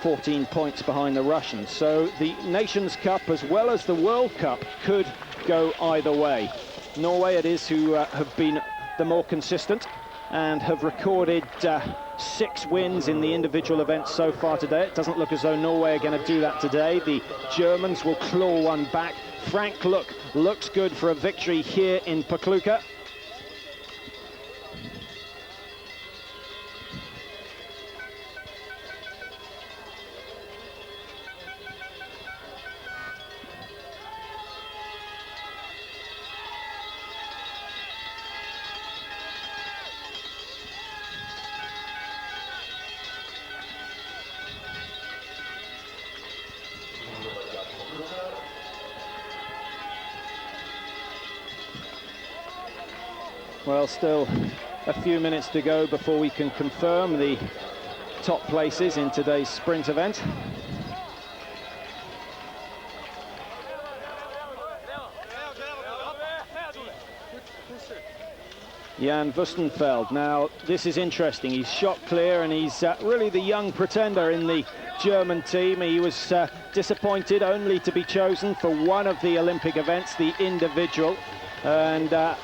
14 points behind the Russians. So the Nations Cup as well as the World Cup could go either way. Norway it is who have been the more consistent and have recorded 6 wins in the individual events so far today. It doesn't look as though Norway are going to do that today. The Germans will claw one back. Frank Luc looks good for a victory here in Pokljuka. Well, still a few minutes to go before we can confirm the top places in today's sprint event. Jan Vustenfeld. Now, this is interesting. He's shot clear, and he's really the young pretender in the German team. He was disappointed only to be chosen for one of the Olympic events, the individual, and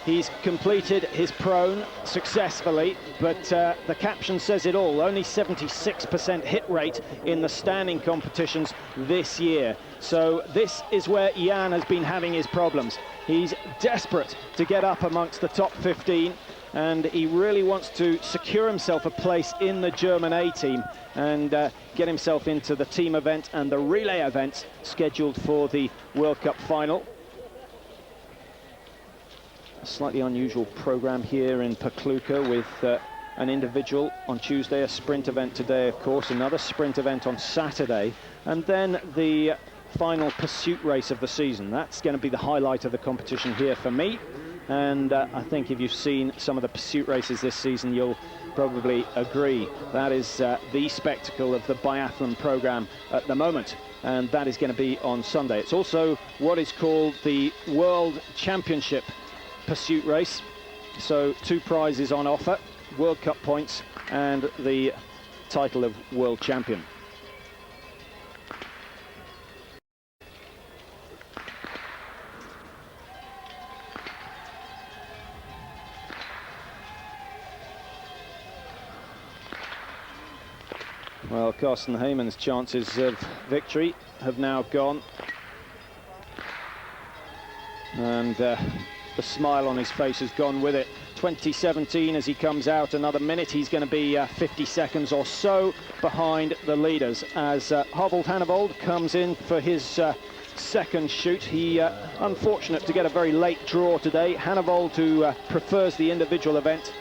he's completed his prone successfully, but the caption says it all. Only 76% hit rate in the standing competitions this year. So this is where Jan has been having his problems. He's desperate to get up amongst the top 15, and he really wants to secure himself a place in the German A team and get himself into the team event and the relay events scheduled for the World Cup final. Slightly unusual program here in Pokljuka with an individual on Tuesday, a sprint event today, of course, another sprint event on Saturday, and then the final pursuit race of the season. That's going to be the highlight of the competition here for me, and I think if you've seen some of the pursuit races this season, you'll probably agree that is the spectacle of the biathlon program at the moment, and that is going to be on Sunday. It's also what is called the World Championship pursuit race, so 2 prizes on offer: World Cup points and the title of world champion. Well, Carsten Heyman's chances of victory have now gone, and the smile on his face has gone with it. 2017 as he comes out, another minute. He's going to be 50 seconds or so behind the leaders as Halvard Hanivold comes in for his second shoot. He unfortunate to get a very late draw today. Hanivold, who prefers the individual event,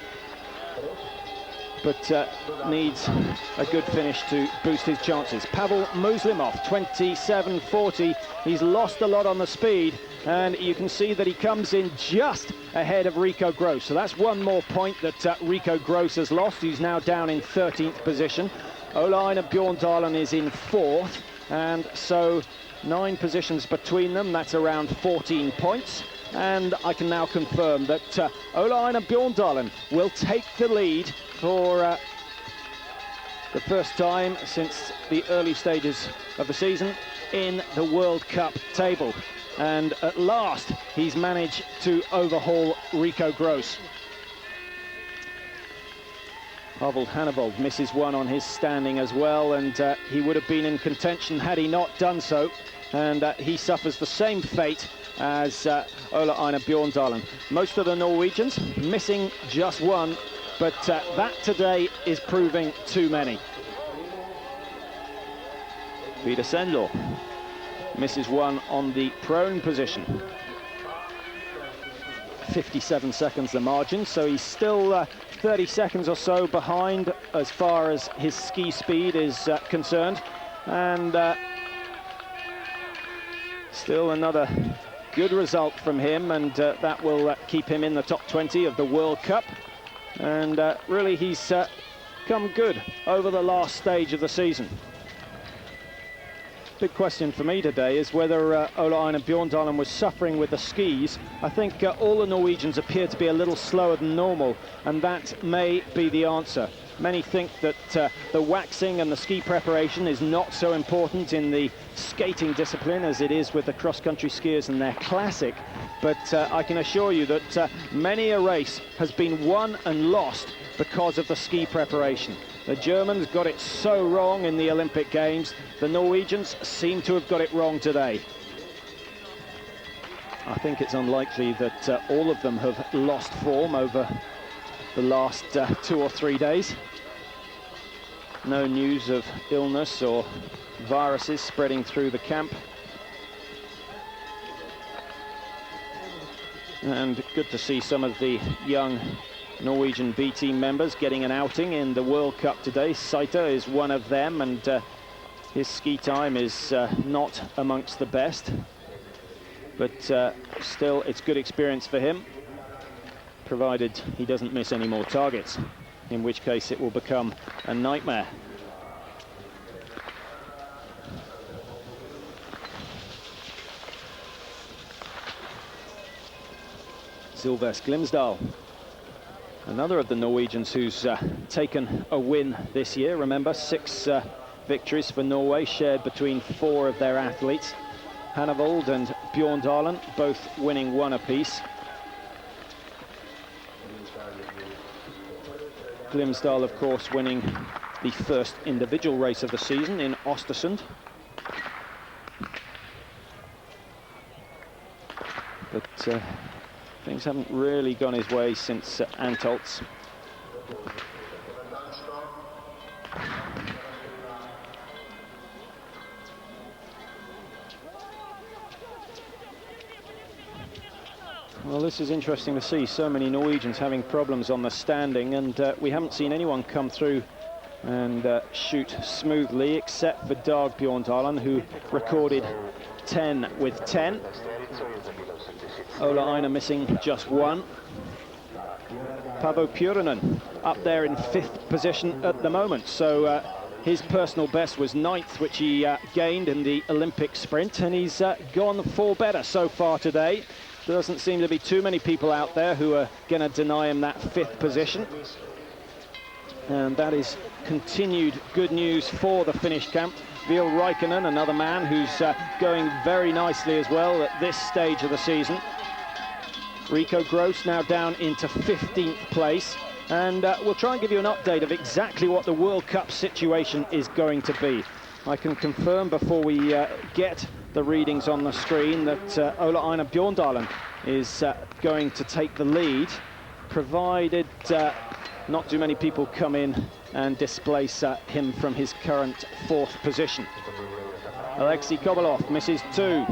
but needs a good finish to boost his chances. Pavel Muslimov, 27:40. He's lost a lot on the speed, and you can see that he comes in just ahead of Rikko Grosс. So that's one more point that Rikko Grosс has lost. He's now down in 13th position. Ulе-Éinar Bьёрндален is in 4th, and so 9 positions between them. That's around 14 points. And I can now confirm that Ule-Éinar Bьёrndalен will take the lead for the first time since the early stages of the season in the World Cup table. And at last, he's managed to overhaul Rikko Gross. Halvard Hannavold misses one on his standing as well, and he would have been in contention had he not done so. And he suffers the same fate as Ulе-Éinar Bьёрндален. Most of the Norwegians missing just one, but that today is proving too many. Vidar Sandor misses one on the prone position. 57 seconds the margin, so he's still 30 seconds or so behind as far as his ski speed is concerned. And still another good result from him, and that will keep him in the top 20 of the World Cup. And really he's come good over the last stage of the season. Big question for me today is whether Ule-Éinar Bjørndalen was suffering with the skis. I think all the Norwegians appear to be a little slower than normal, and that may be the answer. Many think that the waxing and the ski preparation is not so important in the skating discipline as it is with the cross-country skiers and their classic, but I can assure you that many a race has been won and lost because of the ski preparation. The Germans got it so wrong in the Olympic Games. The Norwegians seem to have got it wrong today. I think it's unlikely that all of them have lost form over the last 2 or 3 days. No news of illness or viruses spreading through the camp. And good to see some of the young Norwegian B team members getting an outing in the World Cup today. Saita is one of them, and his ski time is not amongst the best, but still it's good experience for him, provided he doesn't miss any more targets, in which case it will become a nightmare. Sylvest Glimsdal, another of the Norwegians who's taken a win this year. Remember, 6 victories for Norway, shared between 4 of their athletes. Hannavold and Bjørndalen both winning 1 apiece. Glimsdal, of course, winning the first individual race of the season in Östersund. But things haven't really gone his way since Antolz. Well, this is interesting to see, so many Norwegians having problems on the standing, and we haven't seen anyone come through and shoot smoothly except for Dag Bjørndalen, who recorded 10 with 10. Ulе-Éinar missing just 1. Paavo Pyörinen up there in 5th position at the moment, so his personal best was 9th, which he gained in the Olympic sprint, and he's gone 4 better so far today. There doesn't seem to be too many people out there who are going to deny him that 5th position. And that is continued good news for the Finnish camp. Ville Räikkönen, another man who's going very nicely as well at this stage of the season. Rikko Gross now down into 15th place. And we'll try and give you an update of exactly what the World Cup situation is going to be. I can confirm before we get the readings on the screen that Ule-Éinar Bjørndalen is going to take the lead, provided not too many people come in and displace him from his current 4th position. Alexei Kovalov misses 2.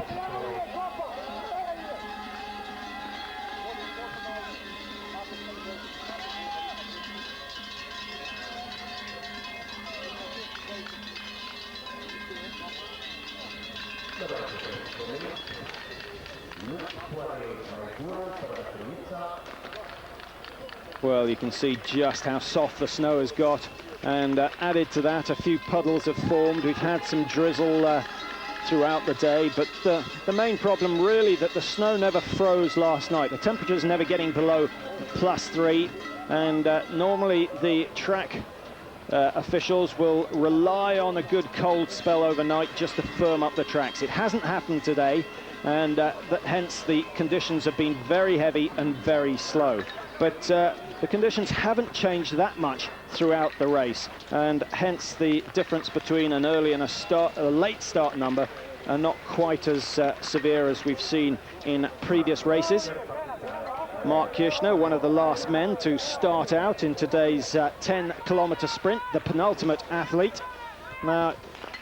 Well, you can see just how soft the snow has got, and added to that, a few puddles have formed. We've had some drizzle throughout the day, but the main problem really that the snow never froze last night. The temperature's never getting below +3, and normally the track officials will rely on a good cold spell overnight just to firm up the tracks. It hasn't happened today, and hence the conditions have been very heavy and very slow. But the conditions haven't changed that much throughout the race, and hence the difference between an early and a late start number are not quite as severe as we've seen in previous races. Mark Kirchner, one of the last men to start out in today's 10-kilometer sprint, the penultimate athlete. Now,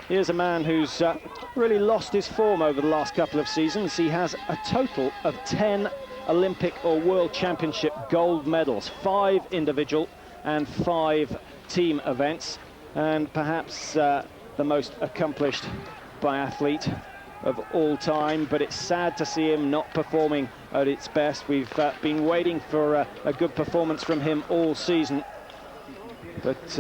here's a man who's really lost his form over the last couple of seasons. He has a total of 10 Olympic or World Championship gold medals, 5 individual and 5 team events, and perhaps the most accomplished biathlete of all time, but it's sad to see him not performing at its best. We've been waiting for a good performance from him all season, but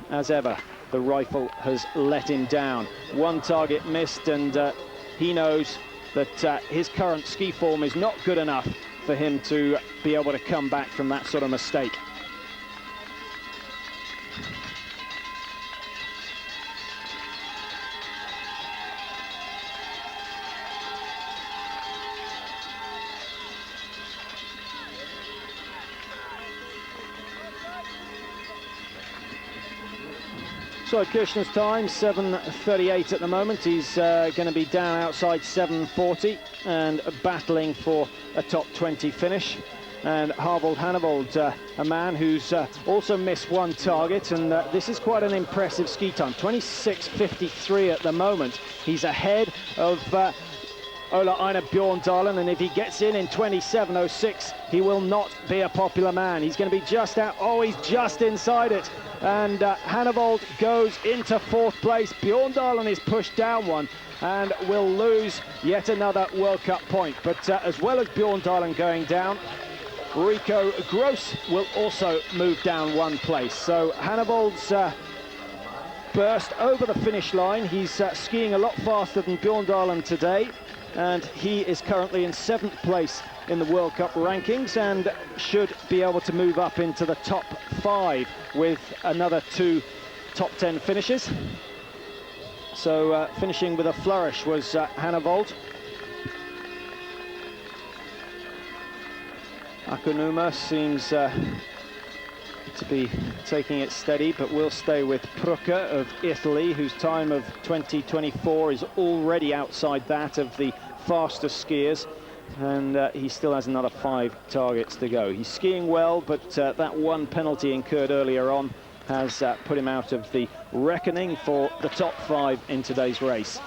as ever, the rifle has let him down. One target missed, and he knows that his current ski form is not good enough for him to be able to come back from that sort of mistake. So Kirchner's time, 7:38 at the moment. He's going to be down outside 7:40 and battling for a top 20 finish. And Halvard Hannavold, a man who's also missed one target, and this is quite an impressive ski time, 26:53 at the moment. He's ahead of Ule-Éinar Bjårndalen, and if he gets in 27:06, he will not be a popular man. He's going to be just out. Oh, he's just inside it. And Hannavold goes into 4th place. Bjårndalen is pushed down one and will lose yet another World Cup point. But as well as Bjårndalen going down, Rikko Grosс will also move down 1 place. So Hannavold's burst over the finish line. He's skiing a lot faster than Bjårndalen today, and he is currently in 7th place in the World Cup rankings and should be able to move up into the top 5 with another 2 top 10 finishes. So finishing with a flourish was Hannavold. Akunuma seems to be taking it steady, but will stay with Poklюка of Italy, whose time of 20:24 is already outside that of the fastest skiers, and he still has another 5 targets to go. He's skiing well, but that one penalty incurred earlier on has put him out of the reckoning for the top 5 in today's race.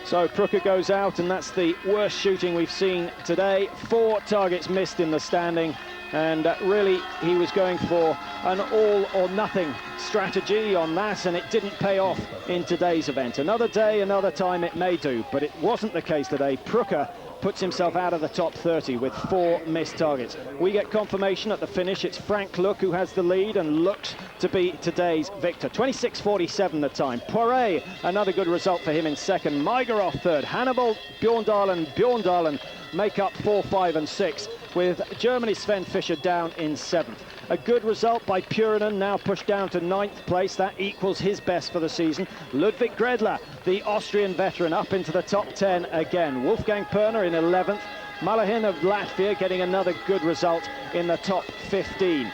So Poklюka goes out, and that's the worst shooting we've seen today. 4 targets missed in the standing, and really he was going for an all or nothing strategy on that, and it didn't pay off in today's event. Another day, another time it may do, but it wasn't the case today. Poklюka puts himself out of the top 30 with 4 missed targets. We get confirmation at the finish. It's Frank Luck who has the lead and looks to be today's victor. 26:47 the time. Poiret, another good result for him in second. Майгуров third. Hannavold, Bjårndalen make up 4, 5 and 6, with Germany's Svend Fischer down in 7th. A good result by Purinen, now pushed down to 9th place. That equals his best for the season. Ludwig Gredler, the Austrian veteran, up into the top 10 again. Wolfgang Perner in 11th. Malahin of Latvia getting another good result in the top 15.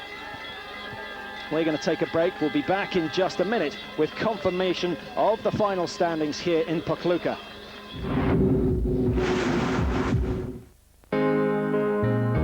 We're going to take a break. We'll be back in just a minute with confirmation of the final standings here in Poklюka.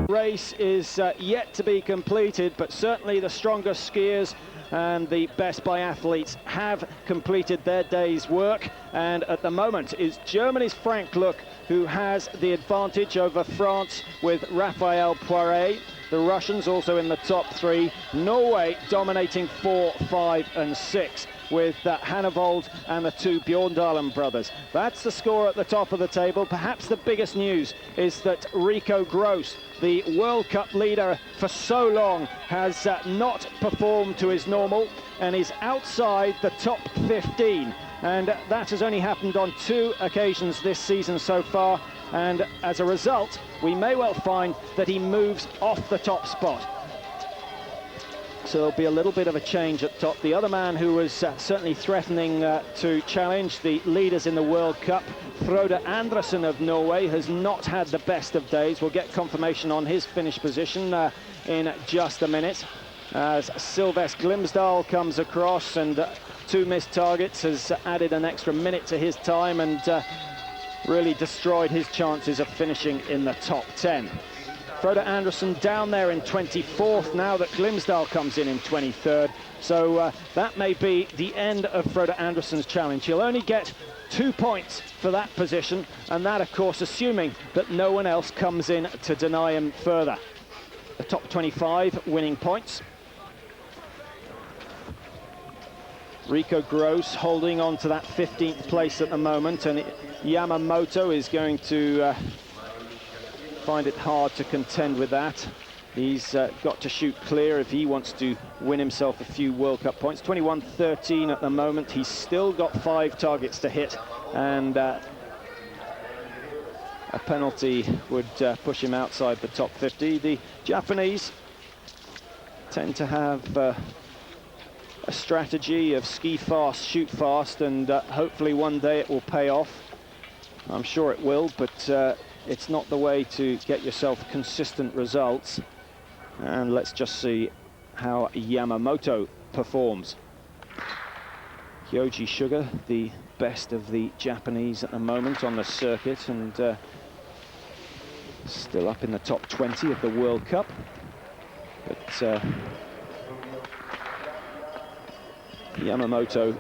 Race is yet to be completed, but certainly the strongest skiers and the best biathletes have completed their day's work, and at the moment is Germany's Frank Luck who has the advantage over France with Рафаэль Пуаре. The Russians also in the top 3. Norway dominating 4, 5 and 6 with Hannavold and the 2 Bjårndalen brothers. That's the score at the top of the table. Perhaps the biggest news is that Rikko Grosс, the World Cup leader for so long, has not performed to his normal and is outside the top 15 and that has only happened on 2 occasions this season so far, and as a result, we may well find that he moves off the top spot. So there'll be a little bit of a change at top. The other man who was certainly threatening to challenge the leaders in the World Cup, Frode Andresen of Norway, has not had the best of days. We'll get confirmation on his finish position in just a minute. As Sylvester Glimsdahl comes across, and 2 missed targets has added an extra minute to his time and really destroyed his chances of finishing in the top 10. Frode Andresen down there in 24th now that Glimsdahl comes in 23rd. So that may be the end of Frode Andresen's challenge. He'll only get 2 points for that position, and that, of course, assuming that no one else comes in to deny him further. The top 25 winning points. Rikko Grosс holding on to that 15th place at the moment, and Yamamoto is going to find it hard to contend with that. He's got to shoot clear if he wants to win himself a few World Cup points. 21-13 at the moment. He's still got 5 targets to hit, and a penalty would push him outside the top 50. The Japanese tend to have a strategy of ski fast, shoot fast, and hopefully one day it will pay off. I'm sure it will, but it's not the way to get yourself consistent results. And let's just see how Yamamoto performs. Kyoji Suga, the best of the Japanese at the moment on the circuit, and still up in the top 20 of the World Cup. But Yamamoto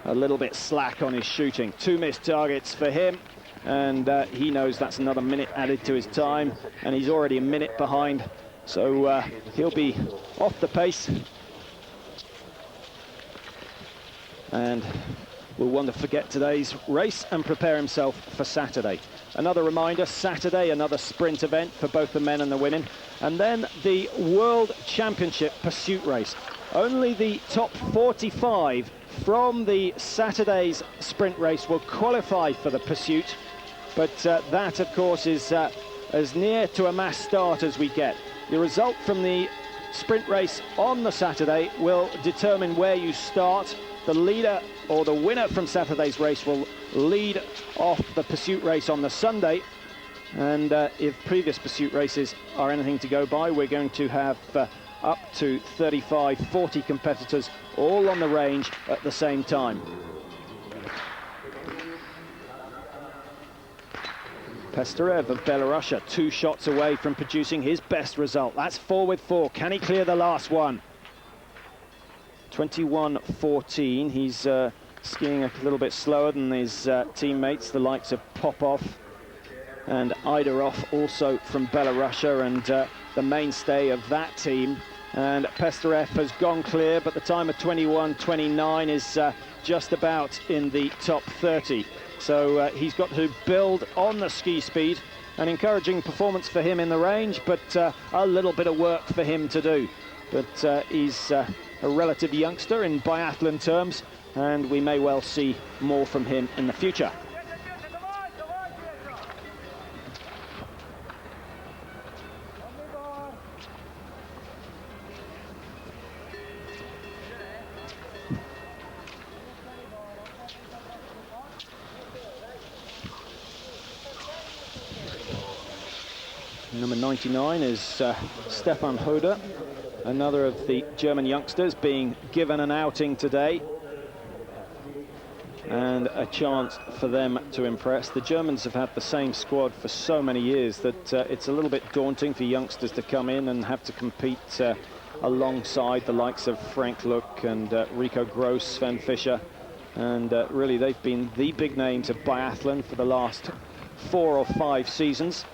a little bit slack on his shooting. 2 missed targets for him, and he knows that's another minute added to his time, and he's already a minute behind, so he'll be off the pace and will want to forget today's race and prepare himself for Saturday. Another reminder, Saturday, another sprint event for both the men and the women, and then the World Championship pursuit race. Only the top 45 from the Saturday's sprint race will qualify for the pursuit, but that, of course, is as near to a mass start as we get. The result from the sprint race on the Saturday will determine where you start. The leader or the winner from Saturday's race will lead off the pursuit race on the Sunday, and if previous pursuit races are anything to go by, we're going to have up to 35, 40 competitors all on the range at the same time. Pesterev of Belarus, 2 shots away from producing his best result. That's 4 with 4. Can he clear the last one? 21-14. He's skiing a little bit slower than his teammates, the likes of Popov and Idarov, also from Belarus, and the mainstay of that team. And Pesterev has gone clear, but the time of 21-29 is just about in the top 30. So he's got to build on the ski speed. An encouraging performance for him in the range, but a little bit of work for him to do. But he's a relative youngster in biathlon terms, and we may well see more from him in the future. Number 99 is Stefan Hoder, another of the German youngsters being given an outing today, and a chance for them to impress. The Germans have had the same squad for so many years that it's a little bit daunting for youngsters to come in and have to compete alongside the likes of Frank Luck and Rikko Grosss, Svend Fischer, and really they've been the big names of biathlon for the last 4 or 5 seasons.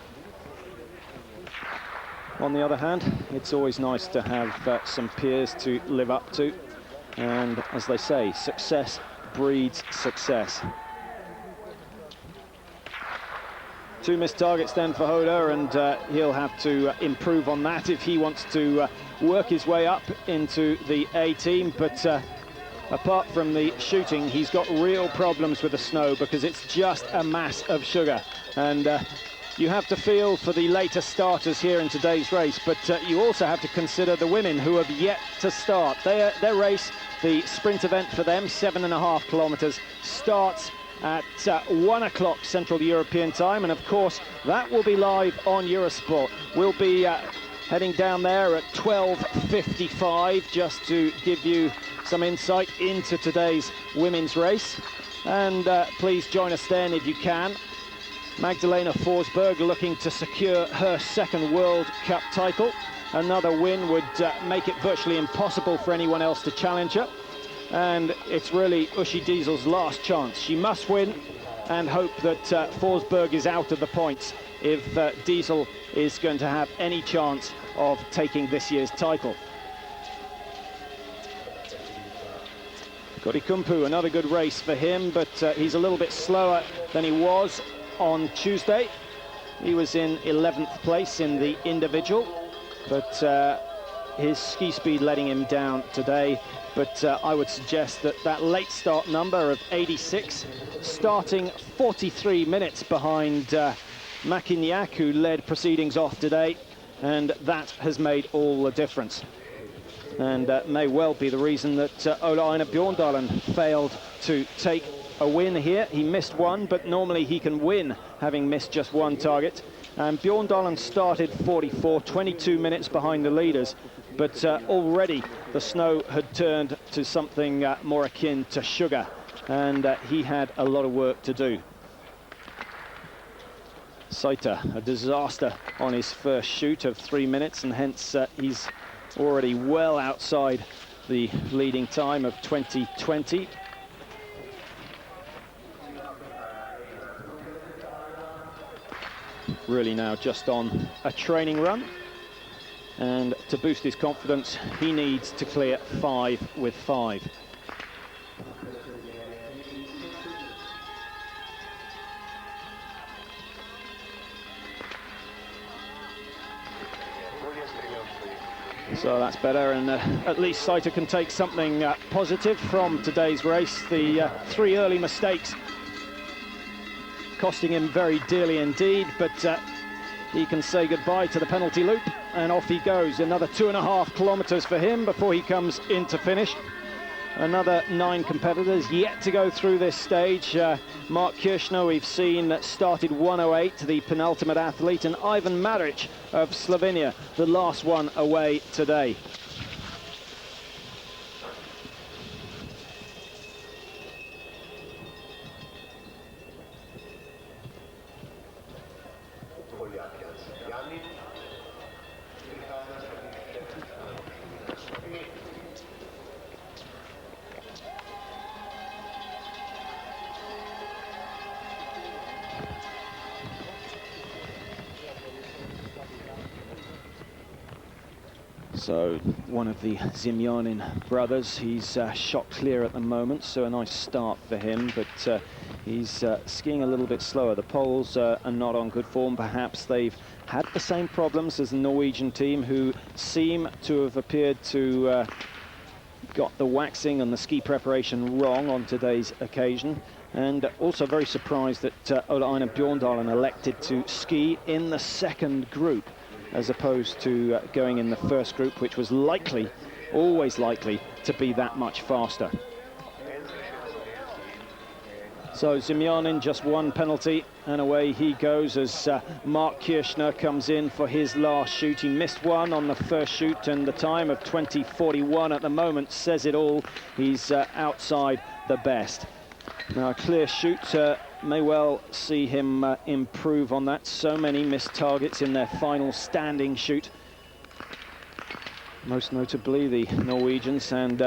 On the other hand, it's always nice to have some peers to live up to, and as they say, success breeds success. 2 missed targets then for Hoder, and he'll have to improve on that if he wants to work his way up into the A team, but apart from the shooting, he's got real problems with the snow because it's just a mass of sugar. And you have to feel for the later starters here in today's race, but you also have to consider the women who have yet to start. Their race, the sprint event for them, 7.5 kilometers, starts at 1 o'clock Central European time, and of course that will be live on Eurosport. We'll be heading down there at 12:55 just to give you some insight into today's women's race. And please join us then if you can. Magdalena Forsberg looking to secure her second World Cup title. Another win would make it virtually impossible for anyone else to challenge her. And it's really Uschi Diesel's last chance. She must win and hope that Forsberg is out of the points if Diesel is going to have any chance of taking this year's title. Kodikumpu, another good race for him, but he's a little bit slower than he was on Tuesday. He was in 11th place in the individual, but his ski speed letting him down today. But I would suggest that that late start number of 86, starting 43 minutes behind Makiniak, who led proceedings off today, and that has made all the difference. And may well be the reason that Ulе-Éinar Bjårndalen failed to take a win here. He missed one, but normally he can win having missed just one target. And Bjårndalen started 44, 22 minutes behind the leaders, but already the snow had turned to something more akin to sugar, and he had a lot of work to do. Saita, a disaster on his first shoot of 3 minutes, and hence he's already well outside the leading time of 2020. Really now just on a training run, and to boost his confidence he needs to clear 5 with 5. So that's better, and at least Saita can take something positive from today's race. The 3 early mistakes costing him very dearly indeed, but he can say goodbye to the penalty loop, and off he goes. Another 2.5 kilometers for him before he comes into finish. Another 9 competitors yet to go through this stage. Mark Kirchner, we've seen, started 1:08, the penultimate athlete, and Ivan Maric of Slovenia, the last one away today. So one of the Zimyanin brothers, he's shot clear at the moment, so a nice start for him, but he's skiing a little bit slower. The Poles are not on good form. Perhaps they've had the same problems as the Norwegian team, who seem to have appeared to got the waxing and the ski preparation wrong on today's occasion. And also very surprised that Ulе-Éinar Bjårndalen elected to ski in the second group, as opposed to going in the first group, which was likely, always likely, to be that much faster. So Zimyanin, just one penalty, and away he goes as Mark Kirchner comes in for his last shoot. He missed one on the first shoot, and the time of 20:41 at the moment says it all. He's outside the best. Now a clear shoot may well see him improve on that. So many missed targets in their final standing shoot, most notably the Norwegians, and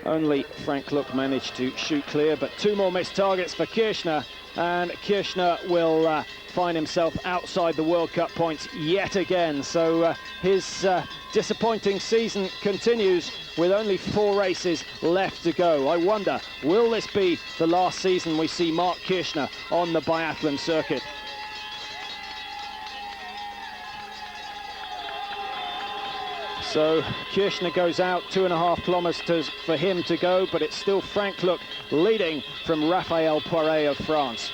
only Frank Luck managed to shoot clear, but 2 more missed targets for Kirchner, and Kirchner will find himself outside the World Cup points yet again. So his disappointing season continues with only 4 races left to go. I wonder, will this be the last season we see Mark Kirchner on the biathlon circuit? So Kirchner goes out, 2.5 kilometers for him to go, but it's still Frank Luc leading from Рафаэль Пуаре of France.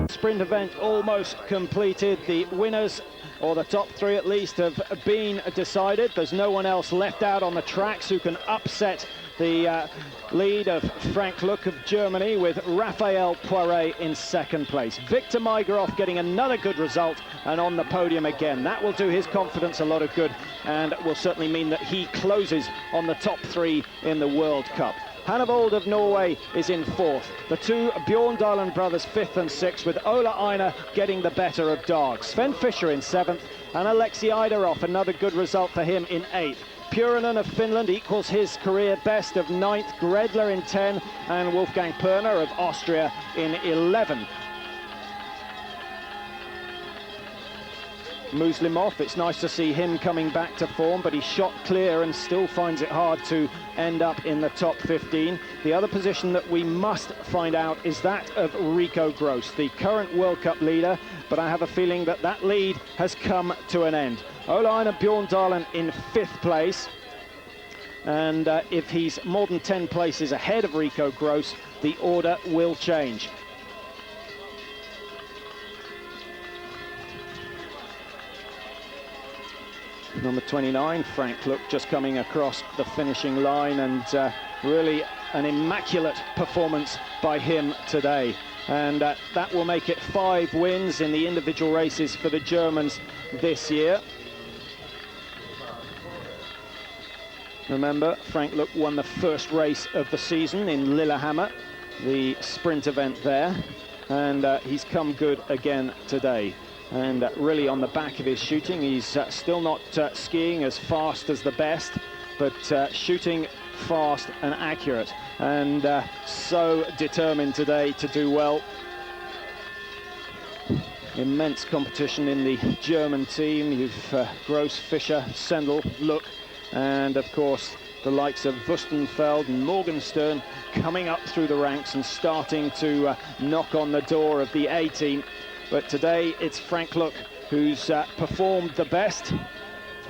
Sprint event almost completed. The winners, or the top 3 at least, have been decided. There's no one else left out on the tracks who can upset the lead of Frank Luc of Germany, with Рафаэль Пуаре in 2nd place. Viktor Майгуров getting another good result and on the podium again. That will do his confidence a lot of good and will certainly mean that he closes on the top 3 in the World Cup. Hannavold of Norway is in 4th. The 2 Bjorndalen brothers 5th and 6th, with Ulе-Éinar getting the better of Dag. Svend Fischer in 7th, and Alexei Eiderov, another good result for him, in 8th. Purinen of Finland equals his career best of 9th, Gredler in 10, and Wolfgang Perner of Austria in 11. Muslimov, it's nice to see him coming back to form, but he shot clear and still finds it hard to end up in the top 15. The other position that we must find out is that of Rikko Grosс, the current World Cup leader, but I have a feeling that that lead has come to an end. Ulе-Éinar Bjåndalen in 5th place, and if he's more than 10 places ahead of Rikko Grosс, the order will change. Number 29, Frank Luc, just coming across the finishing line, and really an immaculate performance by him today. And that will make it 5 wins in the individual races for the Germans this year. Remember, Frank Luc won the first race of the season in Lillehammer, the sprint event there, and he's come good again today. And really on the back of his shooting, he's still not skiing as fast as the best, but shooting fast and accurate, and so determined today to do well. Immense competition in the German team. You've Gross, Fischer, Sendel, Luc, and of course the likes of Wustenfeld and Morgenstern coming up through the ranks and starting to knock on the door of the A team. But today it's Frank Luc who's performed the best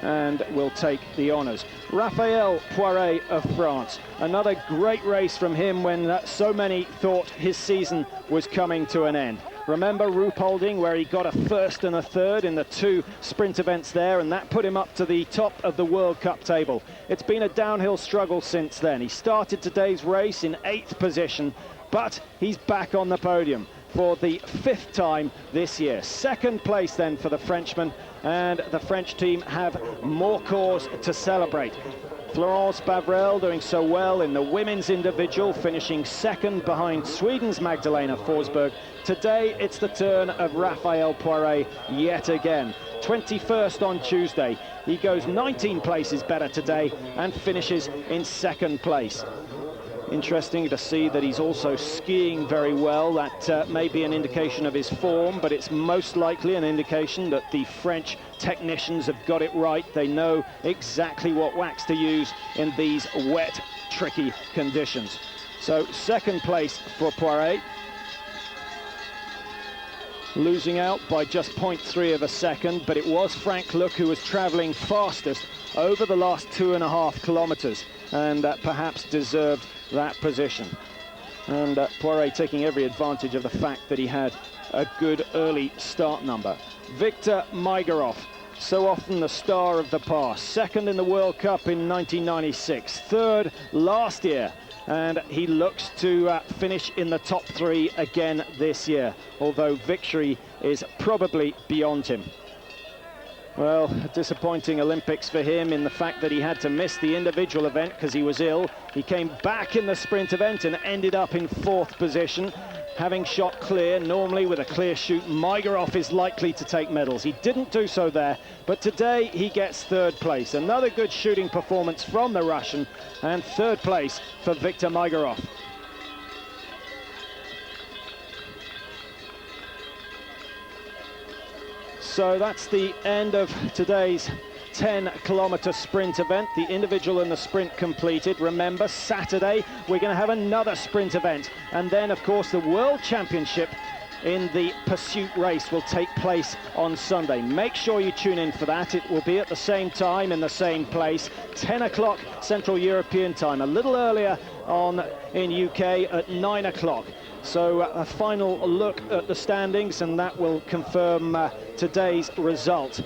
and will take the honours. Рафаэль Пуаре of France, another great race from him when so many thought his season was coming to an end. Remember Ruhpolding, where he got a 1st and a 3rd in the 2 sprint events there, and that put him up to the top of the World Cup table. It's been a downhill struggle since then. He started today's race in 8th position, but he's back on the podium for the 5th time this year. 2nd place then for the Frenchman, and the French team have more cause to celebrate. Florence Bavrel doing so well in the women's individual, finishing 2nd behind Sweden's Magdalena Forsberg. Today it's the turn of Рафаэль Пуаре yet again. 21st on Tuesday. He goes 19 places better today and finishes in 2nd place. Interesting to see that he's also skiing very well. That may be an indication of his form, but it's most likely an indication that the French technicians have got it right. They know exactly what wax to use in these wet, tricky conditions. So 2nd place for Poiret, losing out by just 0.3 of a second, but it was Frank Luc who was travelling fastest over the last 2.5 kilometres, and perhaps deserved that position. And Poiret taking every advantage of the fact that he had a good early start number. Viktor Майгуров, so often the star of the past, 2nd in the World Cup in 1996, 3rd last year, and he looks to finish in the top 3 again this year, although victory is probably beyond him. Well, a disappointing Olympics for him in the fact that he had to miss the individual event because he was ill. He came back in the sprint event and ended up in 4th position, having shot clear. Normally with a clear shoot, Майгуров is likely to take medals. He didn't do so there, but today he gets 3rd place. Another good shooting performance from the Russian, and 3rd place for Viktor Майгуров. So that's the end of today's 10-kilometre sprint event. The individual and the sprint completed. Remember, Saturday we're going to have another sprint event, and then of course the World Championship in the pursuit race will take place on Sunday. Make sure you tune in for that. It will be at the same time in the same place, 10 o'clock Central European time, a little earlier in UK at 9 o'clock. So a final look at the standings, and that will confirm today's result.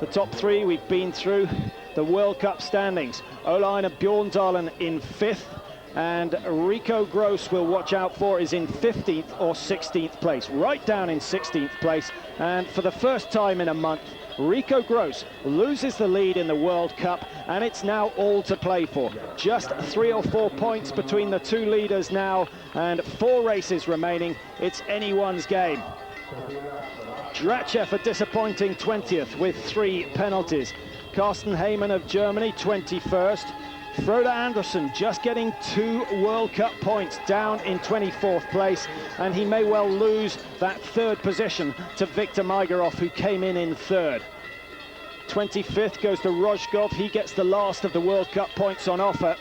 The top three we've been through. The World Cup standings: Ulе-Éinar Bьёрндален in 5th, and Rikko Grosс, we'll watch out for, is in 15th or 16th place, right down in 16th place. And for the first time in a month, Rikko Grosss loses the lead in the World Cup, and it's now all to play for. Just 3 or 4 points between the two leaders now, and 4 races remaining. It's anyone's game. Dračev a disappointing 20th with 3 penalties. Carsten Heyman of Germany 21st. Frode Andersen just getting 2 World Cup points, down in 24th place, and he may well lose that 3rd position to Viktor Майгуров, who came in 3rd. 25th goes to Rojkov. He gets the last of the World Cup points on offer.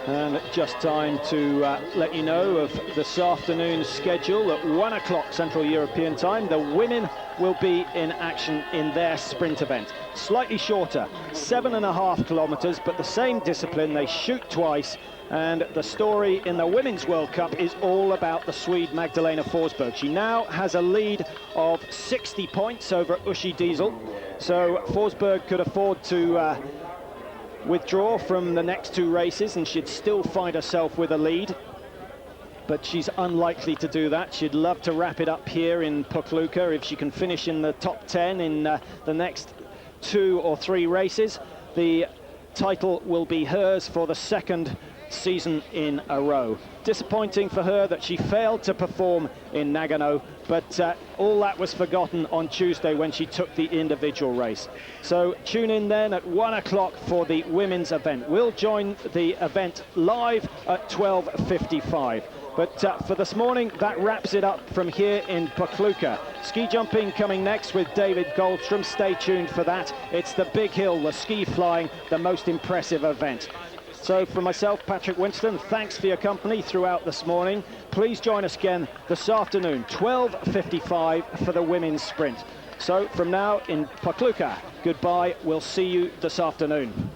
And just time to let you know of this afternoon's schedule. At 1 o'clock Central European time, the women will be in action in their sprint event. Slightly shorter, 7.5 kilometers, but the same discipline. They shoot twice, and the story in the Women's World Cup is all about the Swede Magdalena Forsberg. She now has a lead of 60 points over Uschi Diesel, so Forsberg could afford to withdraw from the next 2 races and she'd still find herself with a lead, but she's unlikely to do that. She'd love to wrap it up here in Pokljuka. If she can finish in the top 10 in the next 2 or 3 races, the title will be hers for the 2nd season in a row. Disappointing for her that she failed to perform in Nagano, but all that was forgotten on Tuesday when she took the individual race. So tune in then at 1 o'clock for the women's event. We'll join the event live at 12:55. But for this morning, that wraps it up from here in Pokljuka. Ski jumping coming next with David Goldstrom. Stay tuned for that. It's the big hill, the ski flying, the most impressive event. So from myself, Patrick Winston, thanks for your company throughout this morning. Please join us again this afternoon, 12:55 for the women's sprint. So from now in Pokljuka, goodbye. We'll see you this afternoon.